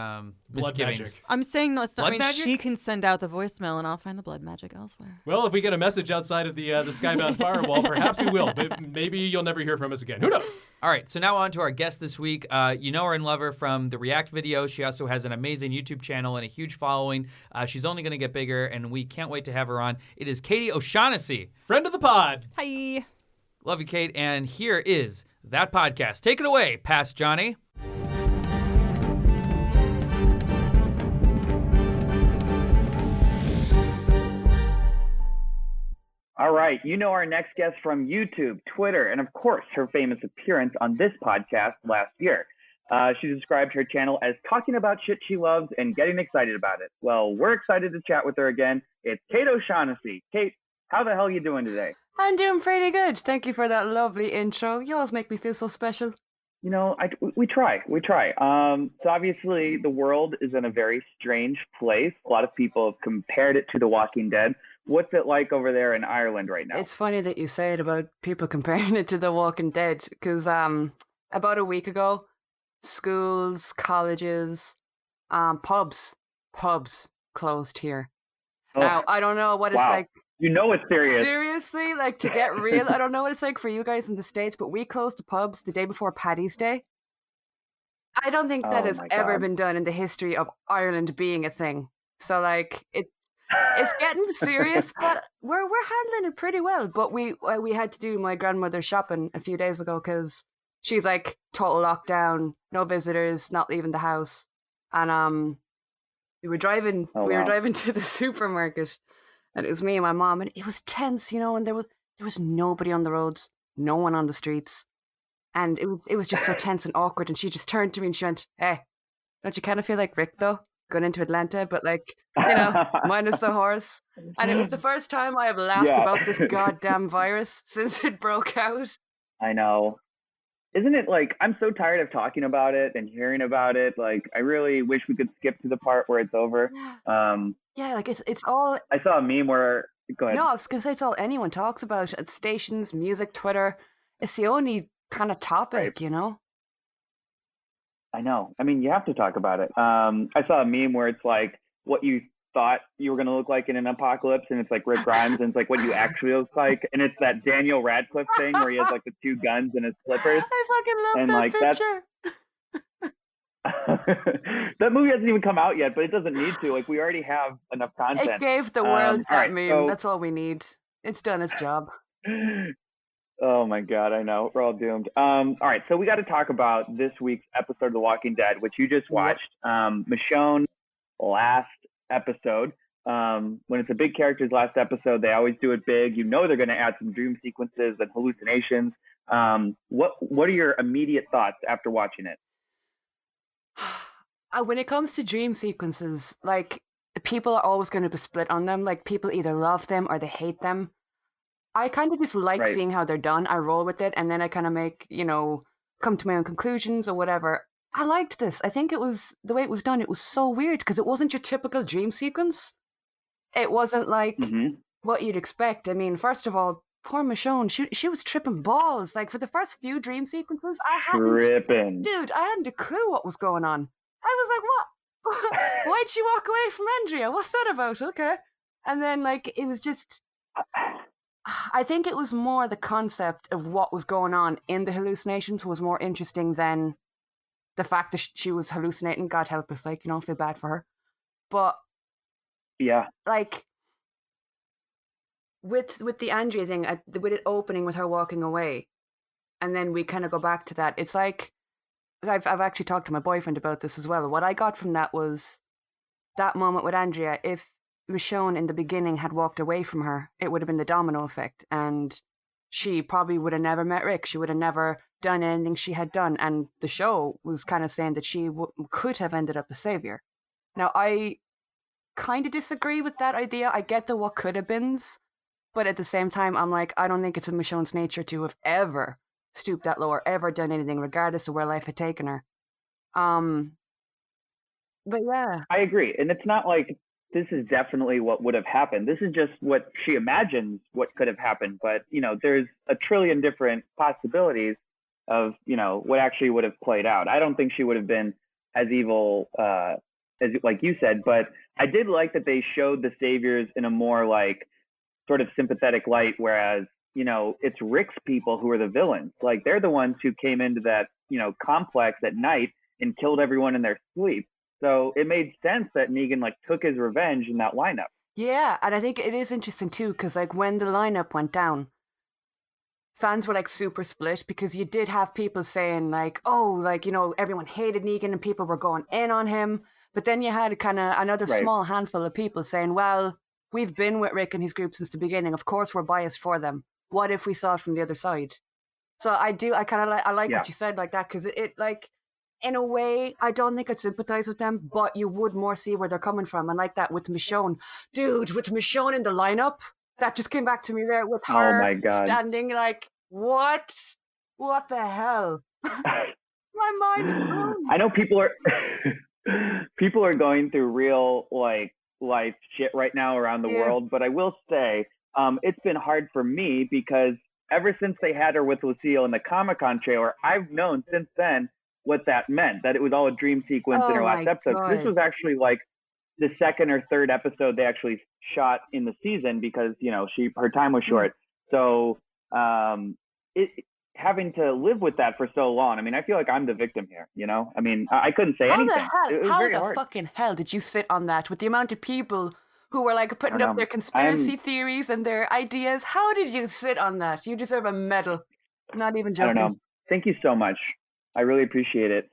misgivings. Magic. I'm saying that's not. Blood magic? She can send out the voicemail, and I'll find the blood magic elsewhere. Well, if we get a message outside of the Skybound firewall, perhaps we will. But maybe you'll never hear from us again. Who knows? All right, so now on to our guest this week. You know her and love her from the React video. She also has an amazing YouTube channel and a huge following. She's only going to get bigger, and we can't wait to have her on. It is Katie O'Shaughnessy. Friend of the pod. Hi. Love you, Kate. And here is That Podcast. Take it away, Past Johnny. All right, you know our next guest from YouTube, Twitter, and of course her famous appearance on this podcast last year. She described her channel as talking about shit she loves and getting excited about it. Well, we're excited to chat with her again. It's Kate O'Shaughnessy. Kate, how the hell are you doing today? I'm doing pretty good. Thank you for that lovely intro. You always make me feel so special. You know, we try. So obviously the world is in a very strange place. A lot of people have compared it to The Walking Dead. What's it like over there in Ireland right now? It's funny that you say it about people comparing it to The Walking Dead, because about a week ago, schools, colleges, pubs closed here. Oh, Now, I don't know what it's wow. like. You know it's serious. Seriously, like, to get real, I don't know what it's like for you guys in the States, but we closed the pubs the day before Paddy's Day. I don't think that Oh has my ever God. been done in the history of Ireland being a thing. So, like, it's getting serious, but we're handling it pretty well. But we had to do my grandmother's shopping a few days ago because she's like total lockdown, no visitors, not leaving the house, and we were driving to the supermarket, and it was me and my mom, and it was tense, you know, and there was nobody on the roads, no one on the streets, and it was just so tense and awkward. And she just turned to me and she went, "Hey, don't you kind of feel like Rick though, going into Atlanta, but like, you know, minus the horse?" And it was the first time I have laughed about this goddamn virus since it broke out. I know. Isn't it like, I'm so tired of talking about it and hearing about it. Like, I really wish we could skip to the part where it's over. Yeah, like it's all. I saw a meme where, go ahead. No, I was gonna say it's all anyone talks about at stations, music, Twitter. It's the only kind of topic, you know. I know. I mean, you have to talk about it. I saw a meme where it's like what you thought you were going to look like in an apocalypse, and it's like Rick Grimes, and it's like what you actually look like, and it's that Daniel Radcliffe thing where he has like the two guns and his slippers. I fucking love and, that like, picture. That movie hasn't even come out yet, but it doesn't need to. Like, we already have enough content. It gave the world that right, meme. so, That's all we need. It's done its job. Oh my God, I know. We're all doomed. All right, so we got to talk about this week's episode of The Walking Dead, which you just watched. Michonne, last episode. When it's a big character's last episode, they always do it big. You know they're going to add some dream sequences and hallucinations. What are your immediate thoughts after watching it? When it comes to dream sequences, like, people are always going to be split on them. Like, people either love them or they hate them. I kind of just like seeing how they're done. I roll with it, and then I kind of make, you know, come to my own conclusions or whatever. I liked this. I think it was, the way it was done, it was so weird because it wasn't your typical dream sequence. It wasn't like what you'd expect. I mean, first of all, poor Michonne, she was tripping balls. Like, for the first few dream sequences, I hadn't a clue what was going on. I was like, what? Why'd she walk away from Andrea? What's that about? Okay. And then, like, it was just... I think it was more the concept of what was going on in the hallucinations was more interesting than the fact that she was hallucinating. God help us, like, you know, feel bad for her. But yeah, like with the Andrea thing, with it opening with her walking away, and then we kind of go back to that. It's like I've actually talked to my boyfriend about this as well. What I got from that was that moment with Andrea. If Michonne in the beginning had walked away from her, it would have been the domino effect, and she probably would have never met Rick. She would have never done anything she had done, and the show was kind of saying that she could have ended up a savior. Now, I kind of disagree with that idea. I get the what could have beens, but at the same time, I'm like, I don't think it's in Michonne's nature to have ever stooped that low or ever done anything, regardless of where life had taken her. But yeah. I agree, and it's not like this is definitely what would have happened. This is just what she imagines what could have happened. But, you know, there's a trillion different possibilities of, you know, what actually would have played out. I don't think she would have been as evil as, like you said, but I did like that they showed the saviors in a more, like, sort of sympathetic light, whereas, you know, it's Rick's people who are the villains. Like, they're the ones who came into that, you know, complex at night and killed everyone in their sleep. So it made sense that Negan, like, took his revenge in that lineup. Yeah, and I think it is interesting too, because, like, when the lineup went down, fans were, like, super split, because you did have people saying, like, oh, like, you know, everyone hated Negan and people were going in on him. But then you had kind of another small handful of people saying, well, we've been with Rick and his group since the beginning. Of course we're biased for them. What if we saw it from the other side? So I kind of like what you said like that, because it like, in a way, I don't think I'd sympathize with them, but you would more see where they're coming from. And like that with Michonne. Dude, with Michonne in the lineup, that just came back to me there with her standing like, what? What the hell? My mind is blown. I know people are going through real, like, life shit right now around the world, but I will say it's been hard for me because ever since they had her with Lucille in the Comic-Con trailer, I've known since then what that meant, that it was all a dream sequence in her last episode. God. This was actually, like, the second or third episode they actually shot in the season because, her time was short. So having to live with that for so long, I mean, I feel like I'm the victim here, I mean, I couldn't say anything. It was very hard. Fucking hell did you sit on that with the amount of people who were like putting up their conspiracy theories and their ideas? How did you sit on that? You deserve a medal. Not even joking. I don't know. Thank you so much. I really appreciate it.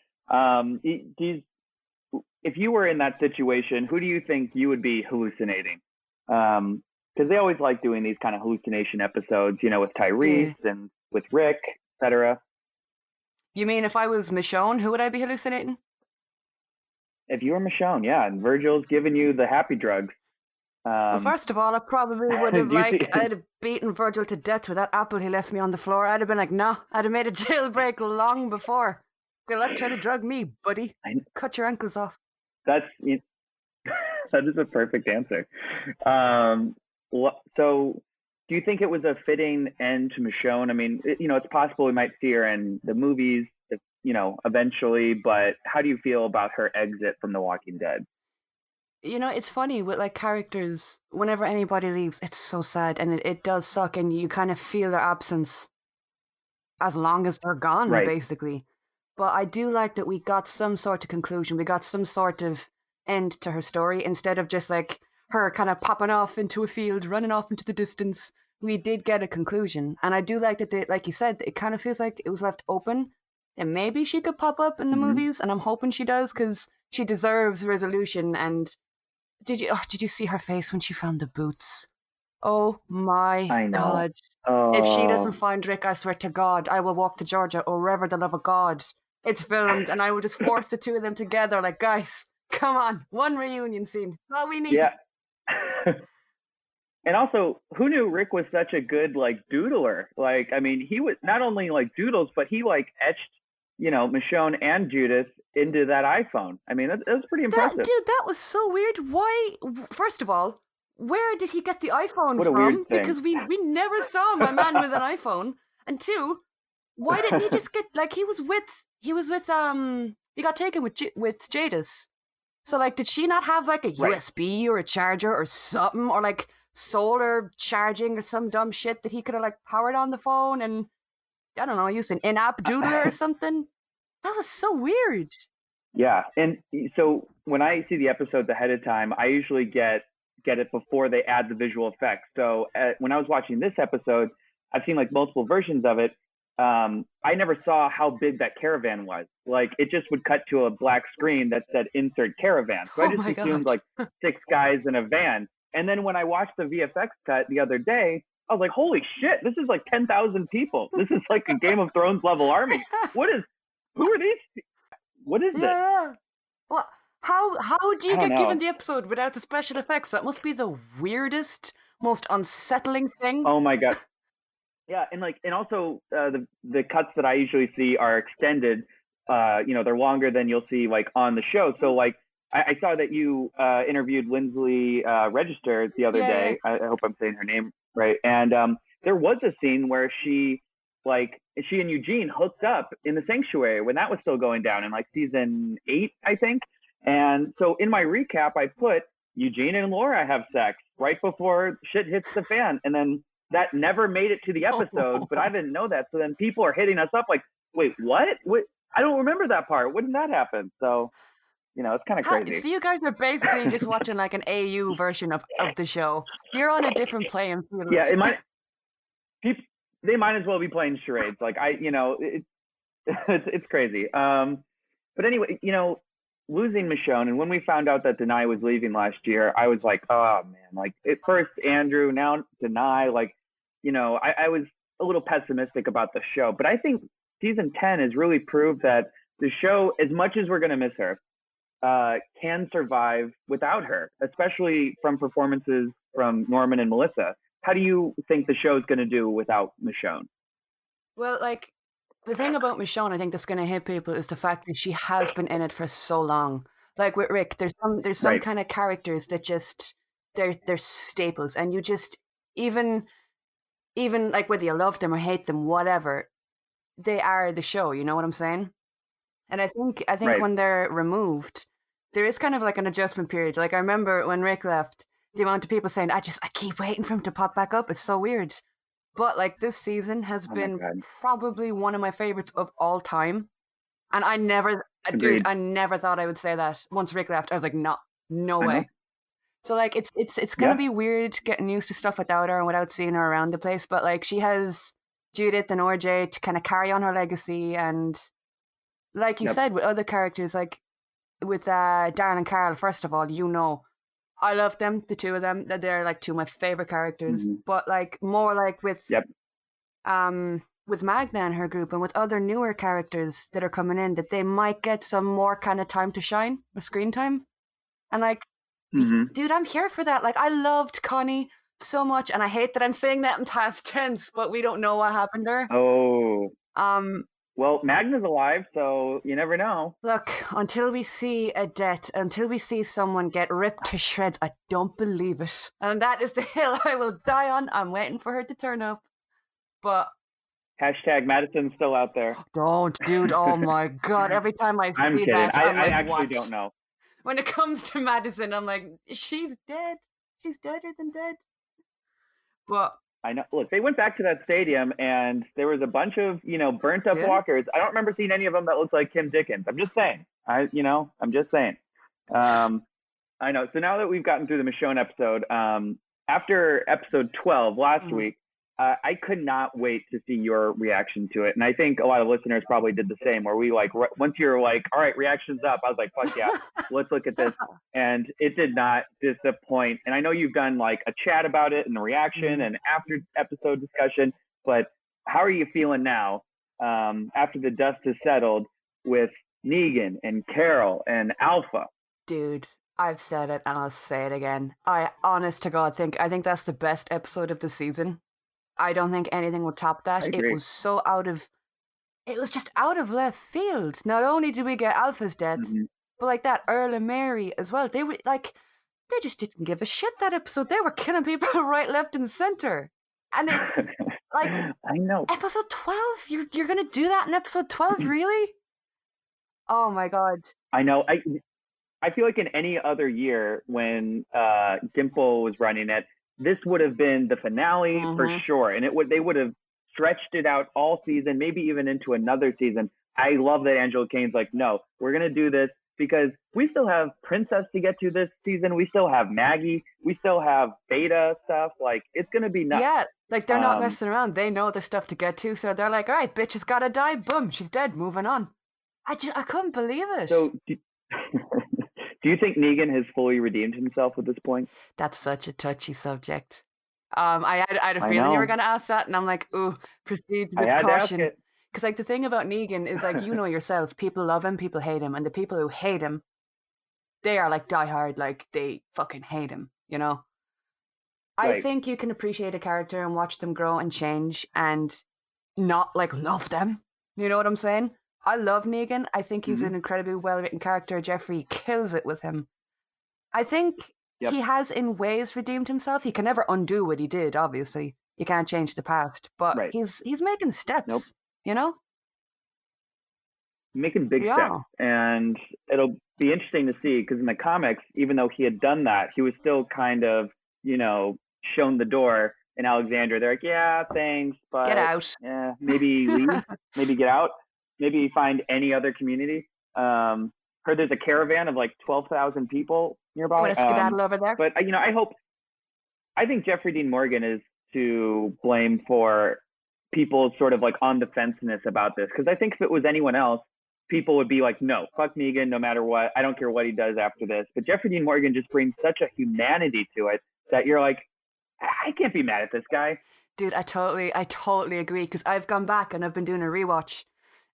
If you were in that situation, who do you think you would be hallucinating? Because they always like doing these kind of hallucination episodes, with Tyrese and with Rick, etc. You mean if I was Michonne, who would I be hallucinating? If you were Michonne, yeah, and Virgil's giving you the happy drugs. Well, first of all, I probably would have I'd have beaten Virgil to death with that apple he left me on the floor. I'd have been like, no, I'd have made a jailbreak long before. Good luck trying to drug me, buddy. Cut your ankles off. That is a perfect answer. So do you think it was a fitting end to Michonne? I mean, it's possible we might see her in the movies, eventually, but how do you feel about her exit from The Walking Dead? It's funny with like characters, whenever anybody leaves, it's so sad and it does suck and you kind of feel their absence as long as they're gone, basically. But I do like that we got some sort of conclusion. We got some sort of end to her story instead of just like her kind of popping off into a field, running off into the distance. We did get a conclusion. And I do like that, like you said, it kind of feels like it was left open. And maybe she could pop up in the movies, and I'm hoping she does because she deserves resolution. And did you see her face when she found the boots? Oh my God. If she doesn't find Rick, I swear to God, I will walk to Georgia or wherever the love of God. It's filmed, and I will just force the two of them together. Like, guys, come on, one reunion scene. All we need. Yeah. And also, who knew Rick was such a good doodler? Like, I mean, he was not only doodles, but he etched, Michonne and Judith into that iPhone. I mean, that was pretty impressive. That was so weird. Why? First of all, where did he get the iPhone what a from? Weird thing. Because we never saw my man with an iPhone. And two, why didn't he just get he got taken with Jadis. So did she not have a USB or a charger or something or solar charging or some dumb shit that he could have powered on the phone and I don't know, used an in-app doodler or something? That was so weird. Yeah, and so when I see the episodes ahead of time, I usually get it before they add the visual effects. So when I was watching this episode, I've seen multiple versions of it. I never saw how big that caravan was. It just would cut to a black screen that said insert caravan. So I just assumed 6 guys in a van. And then when I watched the VFX cut the other day, I was like, holy shit, this is 10,000 people. This is a Game of Thrones level army. Who are these? What is this? Well, how do you get given the episode without the special effects? That must be the weirdest, most unsettling thing. Oh my God. Yeah, and also the cuts that I usually see are extended. They're longer than you'll see on the show. So I saw that you interviewed Lindsley Register the other day. I hope I'm saying her name right. And there was a scene where she and Eugene hooked up in the sanctuary when that was still going down in season 8, I think. And so in my recap, I put Eugene and Laura have sex right before shit hits the fan, and then that never made it to the episode, but I didn't know that. So then people are hitting us up wait, what? I don't remember that part. When did that happen? So, it's kind of crazy. So you guys are basically just watching an AU version of the show. You're on a different playing field. Yeah, they might as well be playing charades. It's crazy. But anyway, losing Michonne, and when we found out that Danai was leaving last year, I was like, oh man, at first Andrew, now Danai, I was a little pessimistic about the show, but I think season 10 has really proved that the show, as much as we're going to miss her, can survive without her, especially from performances from Norman and Melissa. How do you think the show is going to do without Michonne? Well, the thing about Michonne, I think that's going to hit people is the fact that she has been in it for so long. With Rick, there's some kind of characters that just they're staples, and you just even whether you love them or hate them, whatever, they are the show. You know what I'm saying? And I think when they're removed, there is kind of like an adjustment period. Like I remember when Rick left, the amount of people saying, I keep waiting for him to pop back up. It's so weird. But like this season has been probably one of my favorites of all time. And I never, dude, I never thought I would say that. Once Rick left, I was like, no way. So like it's gonna be weird getting used to stuff without her and without seeing her around the place. But like she has Judith and RJ to kind of carry on her legacy, and like you said with other characters, like with Darren and Carl. First of all, I love them, the two of them. They're like two of my favorite characters. But like more like with Magna and her group, and with other newer characters that are coming in, that they might get some more kind of time to shine, with screen time, and like. Dude, I'm here for that. Like, I loved Connie so much, and I hate that I'm saying that in past tense, but we don't know what happened to her. Oh. Well, Magna's alive, so you never know. Look, until we see a death, until we see someone get ripped to shreds, I don't believe it. And that is the hill I will die on. I'm waiting for her to turn up. But... Hashtag Madison's still out there. Don't, dude. Oh my God. Every time I see that, I like, actually don't know. When it comes to Madison, I'm like, she's dead. She's deader than dead. Well, I know. Look, they went back to that stadium, and there was a bunch of, burnt up walkers. I don't remember seeing any of them that looked like Kim Dickens. I'm just saying. I'm just saying. I know. So now that we've gotten through the Michonne episode, after episode 12 last week, I could not wait to see your reaction to it. And I think a lot of listeners probably did the same, where we once you're like, all right, reaction's up, I was like, fuck yeah, let's look at this. And it did not disappoint. And I know you've done like a chat about it and the reaction and after episode discussion, but how are you feeling now after the dust has settled with Negan and Carol and Alpha? Dude, I've said it and I'll say it again. I honest to God I think that's the best episode of the season. I don't think anything would top that. It was so it was just out of left field. Not only did we get Alpha's death, but like that Earl and Mary as well. They were like, they just didn't give a shit that episode. They were killing people right, left, and center. And it, like, I know. Episode 12? You're gonna do that in episode 12, really? Oh my God. I know. I feel like in any other year when Dimple was running it, this would have been the finale for sure, and they would have stretched it out all season, maybe even into another season. I love that Angela Kane's like, no, we're gonna do this because we still have Princess to get to this season. We still have Maggie. We still have Beta stuff. Like, it's gonna be nuts. Yeah, like they're not messing around. They know there's stuff to get to, so they're like, all right, bitch has gotta die. Boom, she's dead. Moving on. I couldn't believe it. So. Do you think Negan has fully redeemed himself at this point? That's such a touchy subject. I had a feeling you were going to ask that, and I'm like, ooh, proceed with caution. Because like the thing about Negan is like, you know yourself, people love him, people hate him, and the people who hate him, they are like diehard, like they fucking hate him, you know? I think you can appreciate a character and watch them grow and change and not like love them. You know what I'm saying? I love Negan. I think he's an incredibly well-written character. Jeffrey kills it with him. I think he has in ways redeemed himself. He can never undo what he did, obviously. You can't change the past. But he's making steps, you know? Making big steps. And it'll be interesting to see, because in the comics, even though he had done that, he was still kind of, shown the door in Alexandria. They're like, yeah, thanks, but... Get out. Yeah, maybe leave. Maybe get out. Maybe find any other community. Heard there's a caravan of like 12,000 people nearby. Want to skedaddle over there? But I think Jeffrey Dean Morgan is to blame for people sort of like on the fenceness about this. Because I think if it was anyone else, people would be like, no, fuck Negan, no matter what. I don't care what he does after this. But Jeffrey Dean Morgan just brings such a humanity to it that you're like, I can't be mad at this guy. Dude, I totally agree. Because I've gone back and I've been doing a rewatch.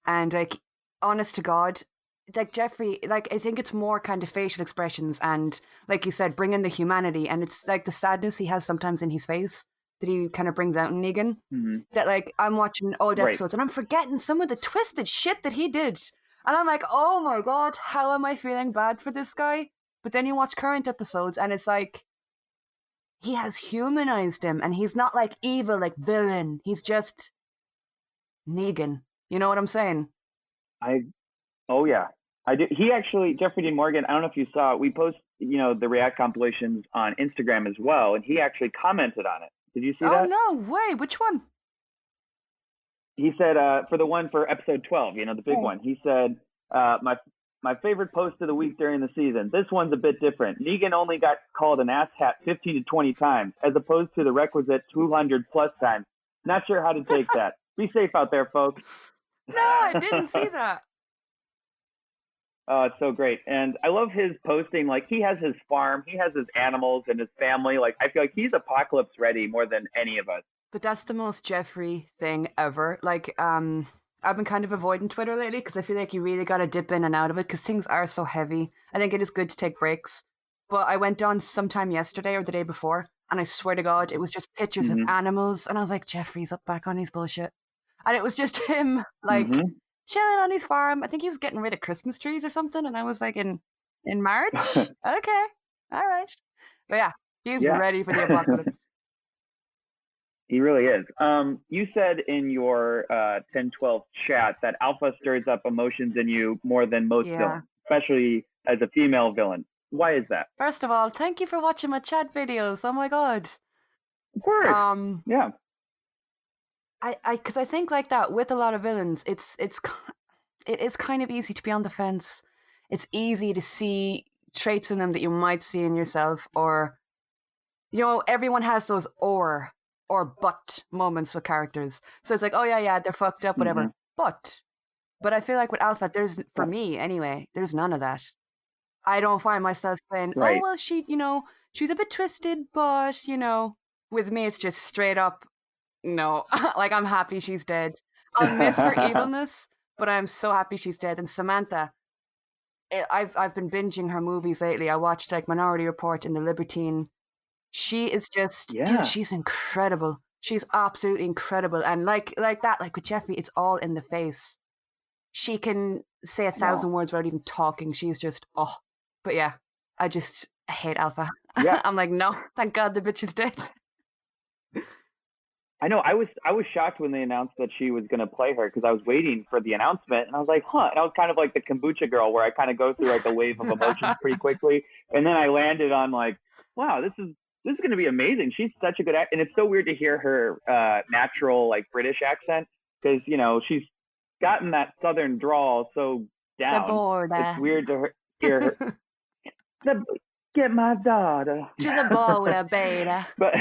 And, like, honest to God, like, Jeffrey, like, I think it's more kind of facial expressions and, like you said, bring in the humanity. And it's, like, the sadness he has sometimes in his face that he kind of brings out in Negan. That, like, I'm watching old episodes and I'm forgetting some of the twisted shit that he did. And I'm like, oh, my God, how am I feeling bad for this guy? But then you watch current episodes and it's like, he has humanized him. And he's not, like, evil, like, villain. He's just Negan. You know what I'm saying? Oh, yeah. I do. He actually, Jeffrey Dean Morgan, I don't know if you saw it. We post, the React compilations on Instagram as well, and he actually commented on it. Did you see that? Oh, no way. Which one? He said, for the one for episode 12, the big one, he said, my favorite post of the week during the season. This one's a bit different. Negan only got called an asshat 15 to 20 times, as opposed to the requisite 200 plus times. Not sure how to take that. Be safe out there, folks. No, I didn't see that. Oh, it's so great. And I love his posting. Like, he has his farm, he has his animals and his family. Like, I feel like he's apocalypse ready more than any of us. But that's the most Jeffrey thing ever. Like, I've been kind of avoiding Twitter lately because I feel like you really got to dip in and out of it because things are so heavy. I think it is good to take breaks. But I went on sometime yesterday or the day before, and I swear to God, it was just pictures of animals. And I was like, Jeffrey's up back on his bullshit. And it was just him, like, chilling on his farm. I think he was getting rid of Christmas trees or something. And I was like, in March? Okay. All right. But yeah, he's ready for the apocalypse. He really is. You said in your 10-12 chat that Alpha stirs up emotions in you more than most villains, especially as a female villain. Why is that? First of all, thank you for watching my chat videos. Oh my God. Word. Yeah. Because I think like that with a lot of villains, it is kind of easy to be on the fence. It's easy to see traits in them that you might see in yourself, or everyone has those or but moments with characters. So it's like, oh yeah, they're fucked up, whatever. But I feel like with Alpha, for me anyway, there's none of that. I don't find myself saying, oh well, she's a bit twisted, but with me it's just straight up. No, like I'm happy she's dead. I'll miss her evilness, but I'm so happy she's dead. And Samantha, I've been binging her movies lately. I watched like Minority Report and The Libertine. She is just, dude, she's incredible. She's absolutely incredible. And like that, like with Jeffrey, it's all in the face. She can say 1,000 words without even talking. She's just, But yeah, I hate Alpha. Yeah. I'm like, no, thank God the bitch is dead. I know. I was shocked when they announced that she was going to play her because I was waiting for the announcement and I was like, huh. And I was kind of like the kombucha girl where I kind of go through like a wave of emotions pretty quickly. And then I landed on like, wow, this is going to be amazing. She's such a good actor. And it's so weird to hear her natural like British accent because, she's gotten that southern drawl so down. The border. It's weird to hear her. Get my daughter. To the border, beta. But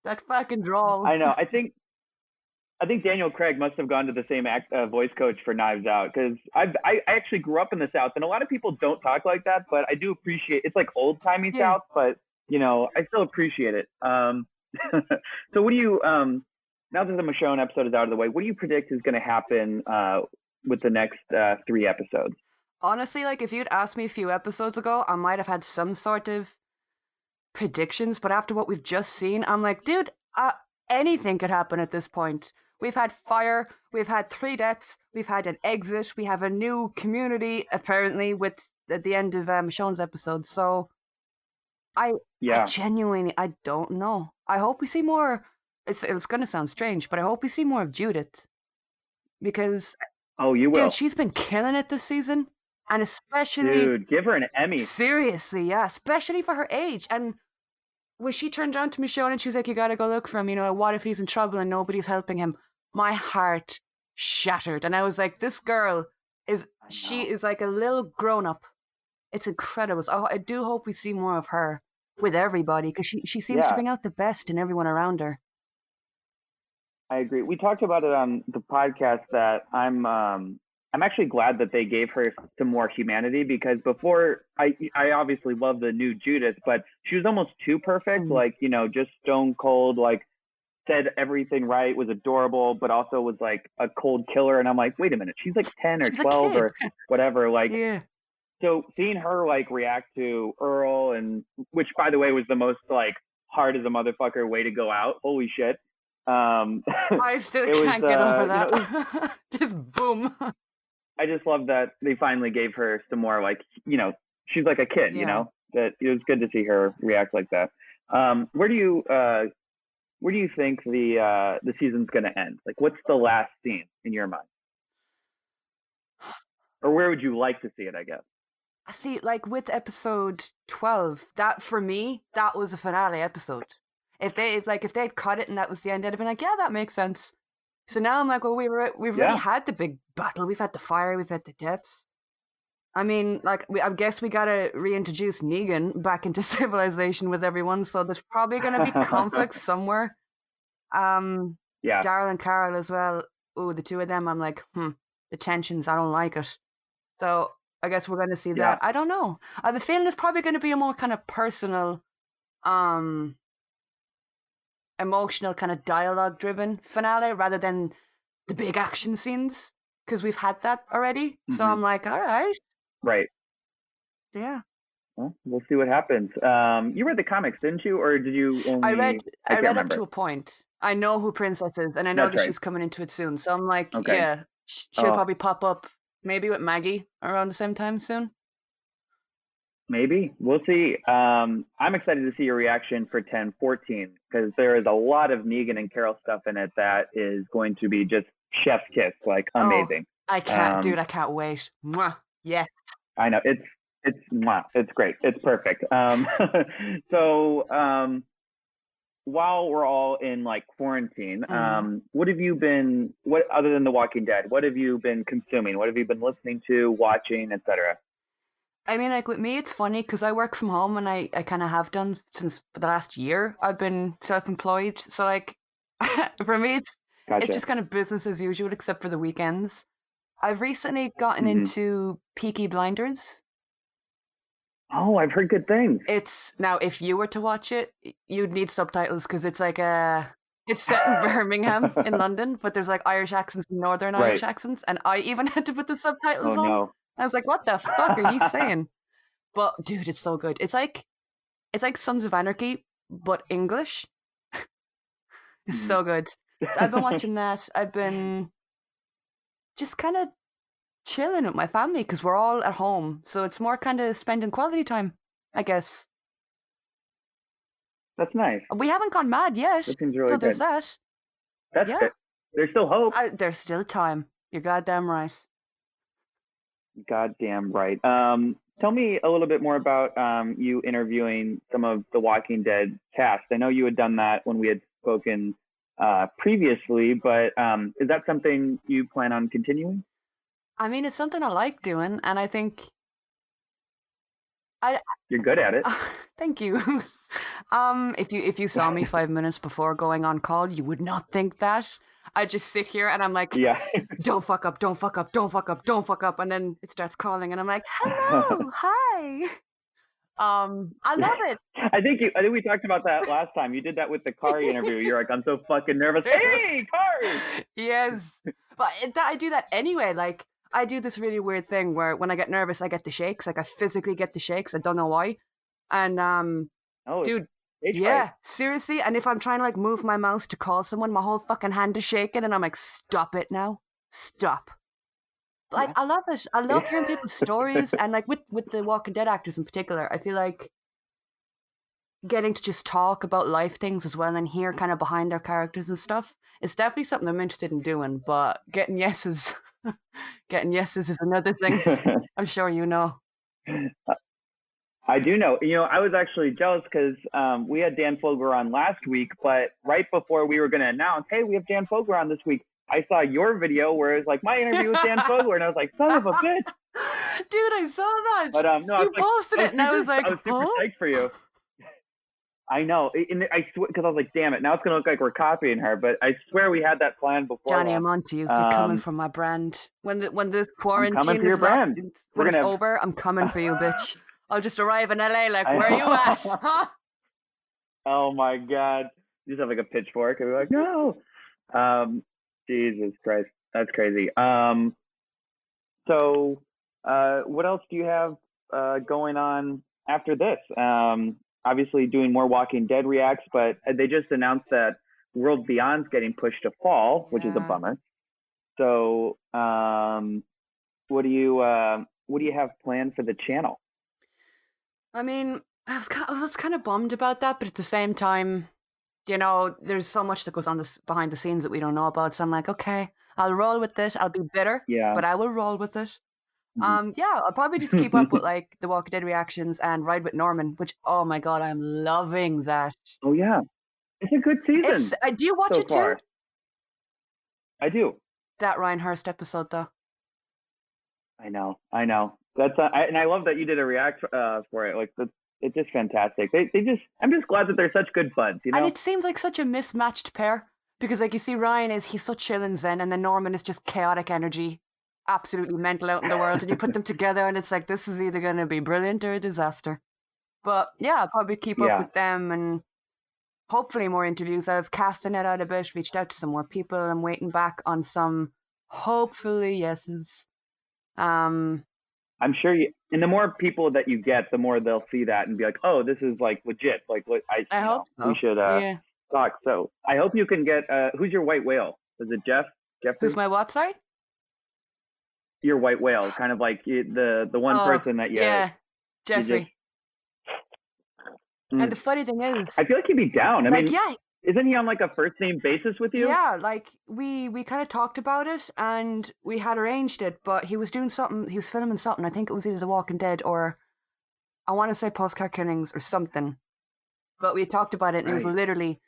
that fucking drawl. I know. I think Daniel Craig must have gone to the same voice coach for Knives Out because I actually grew up in the South and a lot of people don't talk like that, but I do appreciate it's like old timey South, but I still appreciate it. So what do you now that the Michonne episode is out of the way, what do you predict is going to happen with the next 3 episodes? Honestly, like if you'd asked me a few episodes ago, I might have had some sort of predictions, but after what we've just seen, I'm like, dude, anything could happen at this point. We've had fire, we've had 3 deaths, we've had an exit, we have a new community apparently at the end of Michonne's episode. So I genuinely, I don't know. I hope we see more. It's going to sound strange, but I hope we see more of Judith because you will. Dude, she's been killing it this season, and especially dude, give her an Emmy. Seriously, yeah, especially for her age. And when she turned around to Michonne and she was like, "You gotta go look for him. What if he's in trouble and nobody's helping him?" My heart shattered, and I was like, "This girl is like a little grown up. It's incredible." So I do hope we see more of her with everybody because she seems to bring out the best in everyone around her. I agree. We talked about it on the podcast that I'm actually glad that they gave her some more humanity because before I obviously love the new Judith, but she was almost too perfect, like, just stone cold, like said everything right, was adorable, but also was like a cold killer. And I'm like, wait a minute, she's like 10 or 12 or whatever. Like, so seeing her like react to Earl and which by the way was the most like hard as a motherfucker way to go out. Holy shit. I still can't get over that. Just boom. I just love that they finally gave her some more, like, she's like a kid, that it was good to see her react like that. Where do you think the season's going to end? Like, what's the last scene in your mind? Or where would you like to see it, I guess? See, like with episode 12, that for me, that was a finale episode. If they'd cut it and that was the end, I'd have been like, yeah, that makes sense. So now I'm like, well, we've already had the big battle. We've had the fire. We've had the deaths. I mean, like, I guess we gotta reintroduce Negan back into civilization with everyone. So there's probably gonna be conflict somewhere. Yeah. Daryl and Carol as well. Oh, the two of them. I'm like, the tensions. I don't like it. So I guess we're gonna see that. I don't know. I have a feeling it's probably gonna be a more kind of personal, emotional kind of dialogue driven finale rather than the big action scenes, because we've had that already. So I'm like, all right. Right. Yeah. Well, we'll see what happens. You read the comics, didn't you? Or did you only... I read remember. up to a point. I know who Princess is, and I know that she's coming into it soon. So I'm like, yeah, she'll probably pop up maybe with Maggie around the same time soon. Maybe. We'll see. I'm excited to see your reaction for 10-14, because there is a lot of Negan and Carol stuff in it that is going to be just chef's kiss, like amazing. I can't, dude, I can't wait. Mwah. Yes. I know. It's great. It's perfect. So while we're all in like quarantine, what other than The Walking Dead, what have you been consuming? What have you been listening to, watching, etc.? I mean, like with me, it's funny because I work from home and I kind of have done since for the last year. I've been self-employed. So like for me, it's just kind of business as usual, except for the weekends. I've recently gotten into Peaky Blinders. Oh, I've heard good things. Now, if you were to watch it, you'd need subtitles because it's like it's set in Birmingham in London, but there's like Irish accents and Northern Irish accents, and I even had to put the subtitles on. No. I was like, what the fuck are you saying? But dude, it's so good. It's like Sons of Anarchy, but English. It's so good. I've been watching that. I've been just kind of chilling with my family because we're all at home. So it's more kind of spending quality time, I guess. That's nice. We haven't gone mad yet. That seems really so there's good. that. That's good. There's still hope. There's still time. You're goddamn right. Goddamn right. Tell me a little bit more about you interviewing some of the Walking Dead cast. I know you had done that when we had spoken previously, but is that something you plan on continuing? I mean, it's something I like doing, and I think you're good at it. Thank you. If you saw me 5 minutes before going on call, you would not think that. I just sit here and I'm like, don't fuck up, don't fuck up, don't fuck up, don't fuck up, and then it starts calling, and I'm like, hello, hi. I love it. I think we talked about that last time. You did that with the Kari interview. You're like, I'm so fucking nervous. Hey, Kari. Yes, but I do that anyway. Like, I do this really weird thing where when I get nervous, I get the shakes. Like, I physically get the shakes. I don't know why. And dude. Yeah, seriously. And if I'm trying to like move my mouse to call someone, my whole fucking hand is shaking, and I'm like, stop it now, stop. Like, I love it. I love hearing people's stories, and like with the Walking Dead actors in particular, I feel like getting to just talk about life things as well and hear kind of behind their characters and stuff. It's definitely something I'm interested in doing. But getting yeses is another thing. I'm sure you know. I do know. You know, I was actually jealous because we had Dan Fogler on last week, but right before we were going to announce, hey, we have Dan Fogler on this week, I saw your video where it's like, my interview with Dan Fogler, and I was like, son of a bitch. Dude, I saw that. But no, you posted it, and I was like, I was super psyched for you. I know. I swear, because I was like, damn it, now it's going to look like we're copying her, but I swear we had that plan before. Johnny, I'm on to you. You're coming for my brand. When this quarantine I'm coming for your brand. When it's over, I'm coming for you, bitch. I'll just arrive in LA like, where are you at? Huh? Oh my God. You just have like a pitchfork and be like, no. Jesus Christ. That's crazy. So what else do you have going on after this? Obviously doing more Walking Dead reacts, but they just announced that World Beyond's getting pushed to fall, which is a bummer. So what do you have planned for the channel? I mean, I was kind of bummed about that, but at the same time, you know, there's so much that goes on behind the scenes that we don't know about. So I'm like, okay, I'll roll with it. I'll be bitter, but I will roll with it. Yeah, I'll probably just keep up with like the Walking Dead reactions and ride with Norman, which oh my god, I'm loving that. Oh yeah, it's a good season. It's do you watch so it far. too? I do. That Ryan Hurst episode though. I know. That's and I love that you did a react for it. Like it's just fantastic. I'm just glad that they're such good buds. You know. And it seems like such a mismatched pair because like you see Ryan he's so chill and zen, and then Norman is just chaotic energy, absolutely mental out in the world, and you put them together and it's like this is either going to be brilliant or a disaster. But yeah, I'll probably keep up with them and hopefully more interviews. I've cast the net out a bit, reached out to some more people. I'm waiting back on some hopefully yeses. I'm sure and the more people that you get, the more they'll see that and be like, oh, this is like legit. Like I hope so. We should talk. So I hope you can get who's your white whale? Is it Jeffrey? Who's my what, sorry? Your white whale, kind of like the one person that Jeffrey. And the funny thing is, I feel like he'd be down. I like, mean, isn't he on like a first name basis with you? Yeah, like we kind of talked about it and we had arranged it, but he was doing something. He was filming something. I think it was either The Walking Dead or I want to say Postcard Killings or something. But we talked about it, and it was literally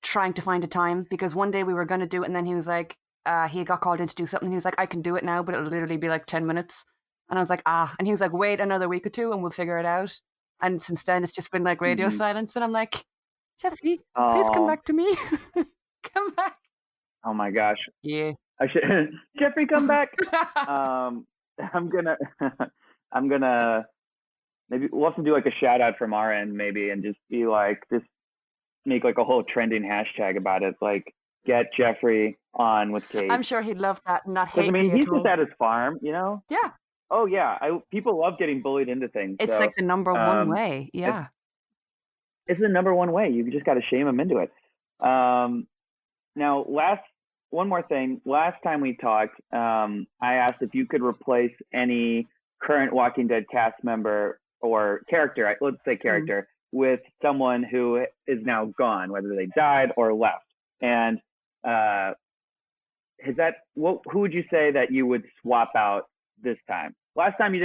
trying to find a time because one day we were going to do it, and then he was like, he got called in to do something. And he was like, I can do it now, but it'll literally be like 10 minutes. And I was like, and he was like, wait another week or two, and we'll figure it out. And since then, it's just been like radio silence. And I'm like, Jeffrey, please come back to me. Come back. Oh my gosh. Yeah. I should. Jeffrey, come back. I'm gonna maybe we'll have to do like a shout out from our end maybe and just be like, just make like a whole trending hashtag about it. Like get Jeffrey on with Kate. I'm sure he'd love that and not hate I mean, me he's at all. just at his farm, you know? Yeah. Oh yeah, people love getting bullied into things. It's like the number one way, yeah. It's the number one way. You just got to shame them into it. Now, one more thing. Last time we talked, I asked if you could replace any current Walking Dead cast member or character, let's say character, with someone who is now gone, whether they died or left. And who would you say that you would swap out this time? Last time you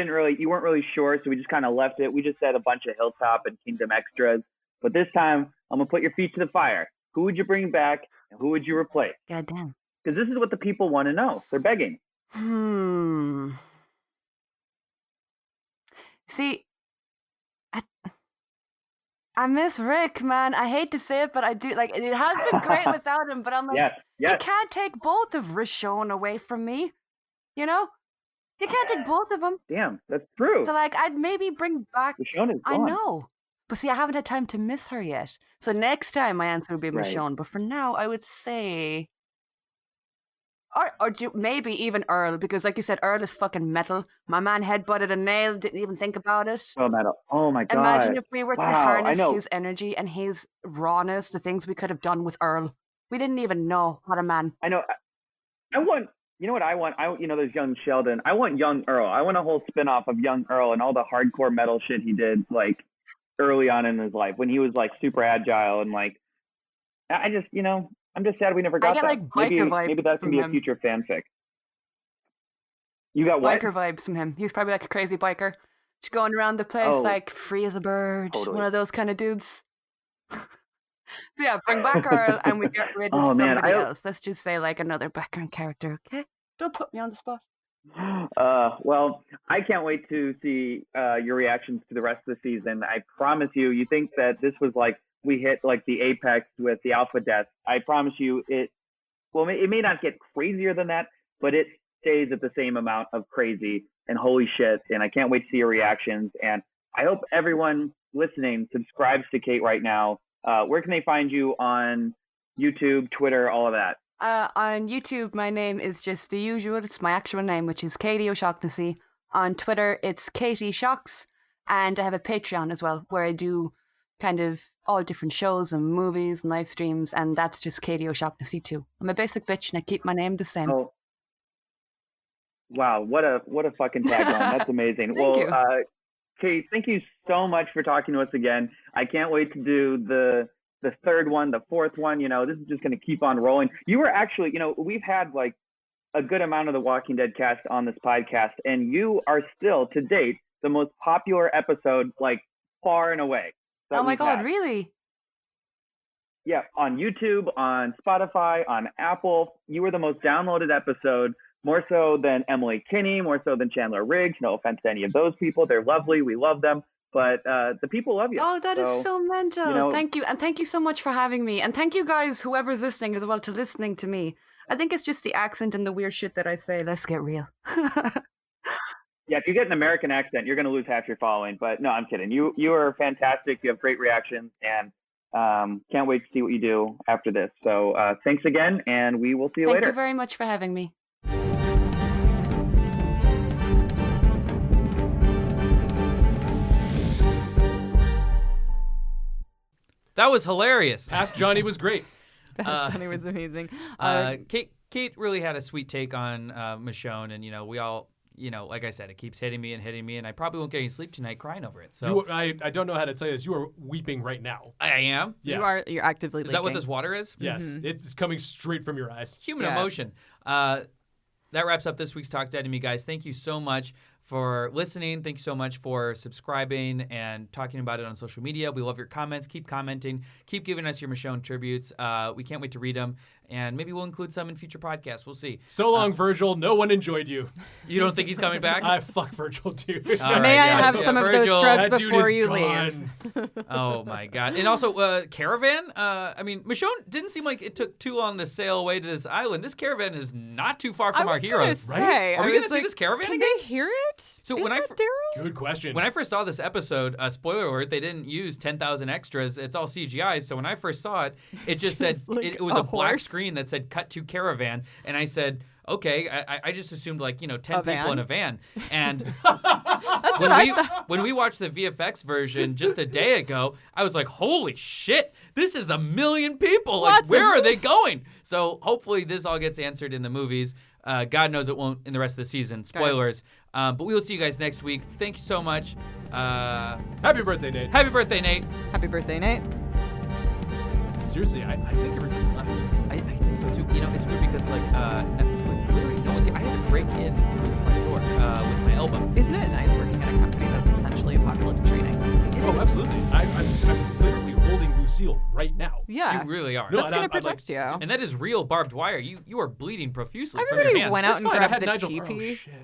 weren't really sure, so we just kind of left it. We just said a bunch of Hilltop and Kingdom extras. But this time, I'm going to put your feet to the fire. Who would you bring back, and who would you replace? Goddamn. Because this is what the people want to know. They're begging. See, I miss Rick, man. I hate to say it, but I do. Like, it has been great without him, but I'm like, you can't take both of Rishon away from me. You know? You can't take both of them. Damn, that's true. So, like, I'd maybe bring back... Michonne is gone. I know. But see, I haven't had time to miss her yet. So next time my answer would be Michonne. But for now, I would say... Or maybe even Earl, because like you said, Earl is fucking metal. My man headbutted a nail, didn't even think about it. Oh, metal. Oh, my God. Imagine if we were to harness his energy and his rawness, the things we could have done with Earl. We didn't even know. What a man. I know. I want... You know what I want? There's young Sheldon. I want young Earl. I want a whole spinoff of young Earl and all the hardcore metal shit he did, like, early on in his life when he was, like, super agile and, like, I just, I'm just sad we never got that. Like, biker vibes maybe that can be a future fanfic. You got what? Biker vibes from him. He was probably like a crazy biker. Just going around the place, like, free as a bird. Totally. One of those kind of dudes. So yeah, bring back Earl and we get rid of somebody else. Let's just say like another background character, okay? Don't put me on the spot. Well, I can't wait to see your reactions to the rest of the season. I promise you think that this was like we hit like the apex with the alpha death. I promise you it may not get crazier than that, but it stays at the same amount of crazy and holy shit. And I can't wait to see your reactions. And I hope everyone listening subscribes to Kate right now. Where can they find you on YouTube, Twitter, all of that? On YouTube, my name is just the usual. It's my actual name, which is Katie O'Shaughnessy. On Twitter, it's Katie Shocks. And I have a Patreon as well, where I do kind of all different shows and movies and live streams, and that's just Katie O'Shaughnessy too. I'm a basic bitch, and I keep my name the same. Oh. Wow, what a fucking tagline. That's amazing. Thank you. Kate, thank you so much for talking to us again. I can't wait to do the third one, the fourth one. This is just going to keep on rolling. You were actually, we've had like a good amount of the Walking Dead cast on this podcast, and you are still, to date, the most popular episode, like, far and away. Oh my God, really? Yeah, on YouTube, on Spotify, on Apple. You were the most downloaded episode, more so than Emily Kinney, more so than Chandler Riggs. No offense to any of those people. They're lovely. We love them. But the people love you. Oh, that is so mental. Thank you. And thank you so much for having me. And thank you guys, whoever's listening as well, to listening to me. I think it's just the accent and the weird shit that I say. Let's get real. Yeah, if you get an American accent, you're going to lose half your following. But no, I'm kidding. You are fantastic. You have great reactions. And can't wait to see what you do after this. So thanks again, and we will see you later. Thank you very much for having me. That was hilarious. Ask Johnny was great. Past Johnny was amazing. Kate really had a sweet take on Michonne, and we all, like I said, it keeps hitting me, and I probably won't get any sleep tonight crying over it. So I don't know how to tell you this. You are weeping right now. I am. Yes. You're actively leaking. Is that what this water is? Yes, it's coming straight from your eyes. Human emotion. That wraps up this week's Talk Dead to Me, guys. Thank you so much for listening. Thank you so much for subscribing and talking about it on social media. We love your comments. Keep commenting. Keep giving us your Michonne tributes. We can't wait to read them, and maybe we'll include some in future podcasts. We'll see. So long, Virgil. No one enjoyed you. You don't think he's coming back? Fuck Virgil, dude. May I have some of those drugs before you leave? Oh, my God. And also, Caravan? Michonne didn't seem like it took too long to sail away to this island. This caravan is not too far from our heroes. Right? Are we going to see this caravan again? Can they hear it? So is that Daryl? Good question. When I first saw this episode, spoiler alert, they didn't use 10,000 extras. It's all CGI. So when I first saw it, it just said, it was a black screen that said cut to caravan. And I said, okay, I just assumed 10 people in a van. And when we watched the VFX version just a day ago, I was like, holy shit, this is 1 million people. Where are they going? So hopefully this all gets answered in the movies. God knows it won't in the rest of the season. Spoilers. But we will see you guys next week. Thank you so much. Happy birthday, Nate. Happy birthday, Nate. Happy birthday, Nate. Seriously, I think everybody left. I think so too. It's weird because literally no one's here. I had to break in through the front door with my elbow. Isn't it nice working at a company that's essentially apocalypse training? Absolutely. I'm literally holding Lucille right now. Yeah. You really are. No, that's going to protect you. And that is real barbed wire. You are bleeding profusely from Everybody your hands. went out and grabbed the Nigel. TP. Oh, shit.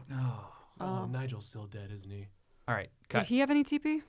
Oh, Nigel's still dead, isn't he? All right. Cut. Did he have any TP?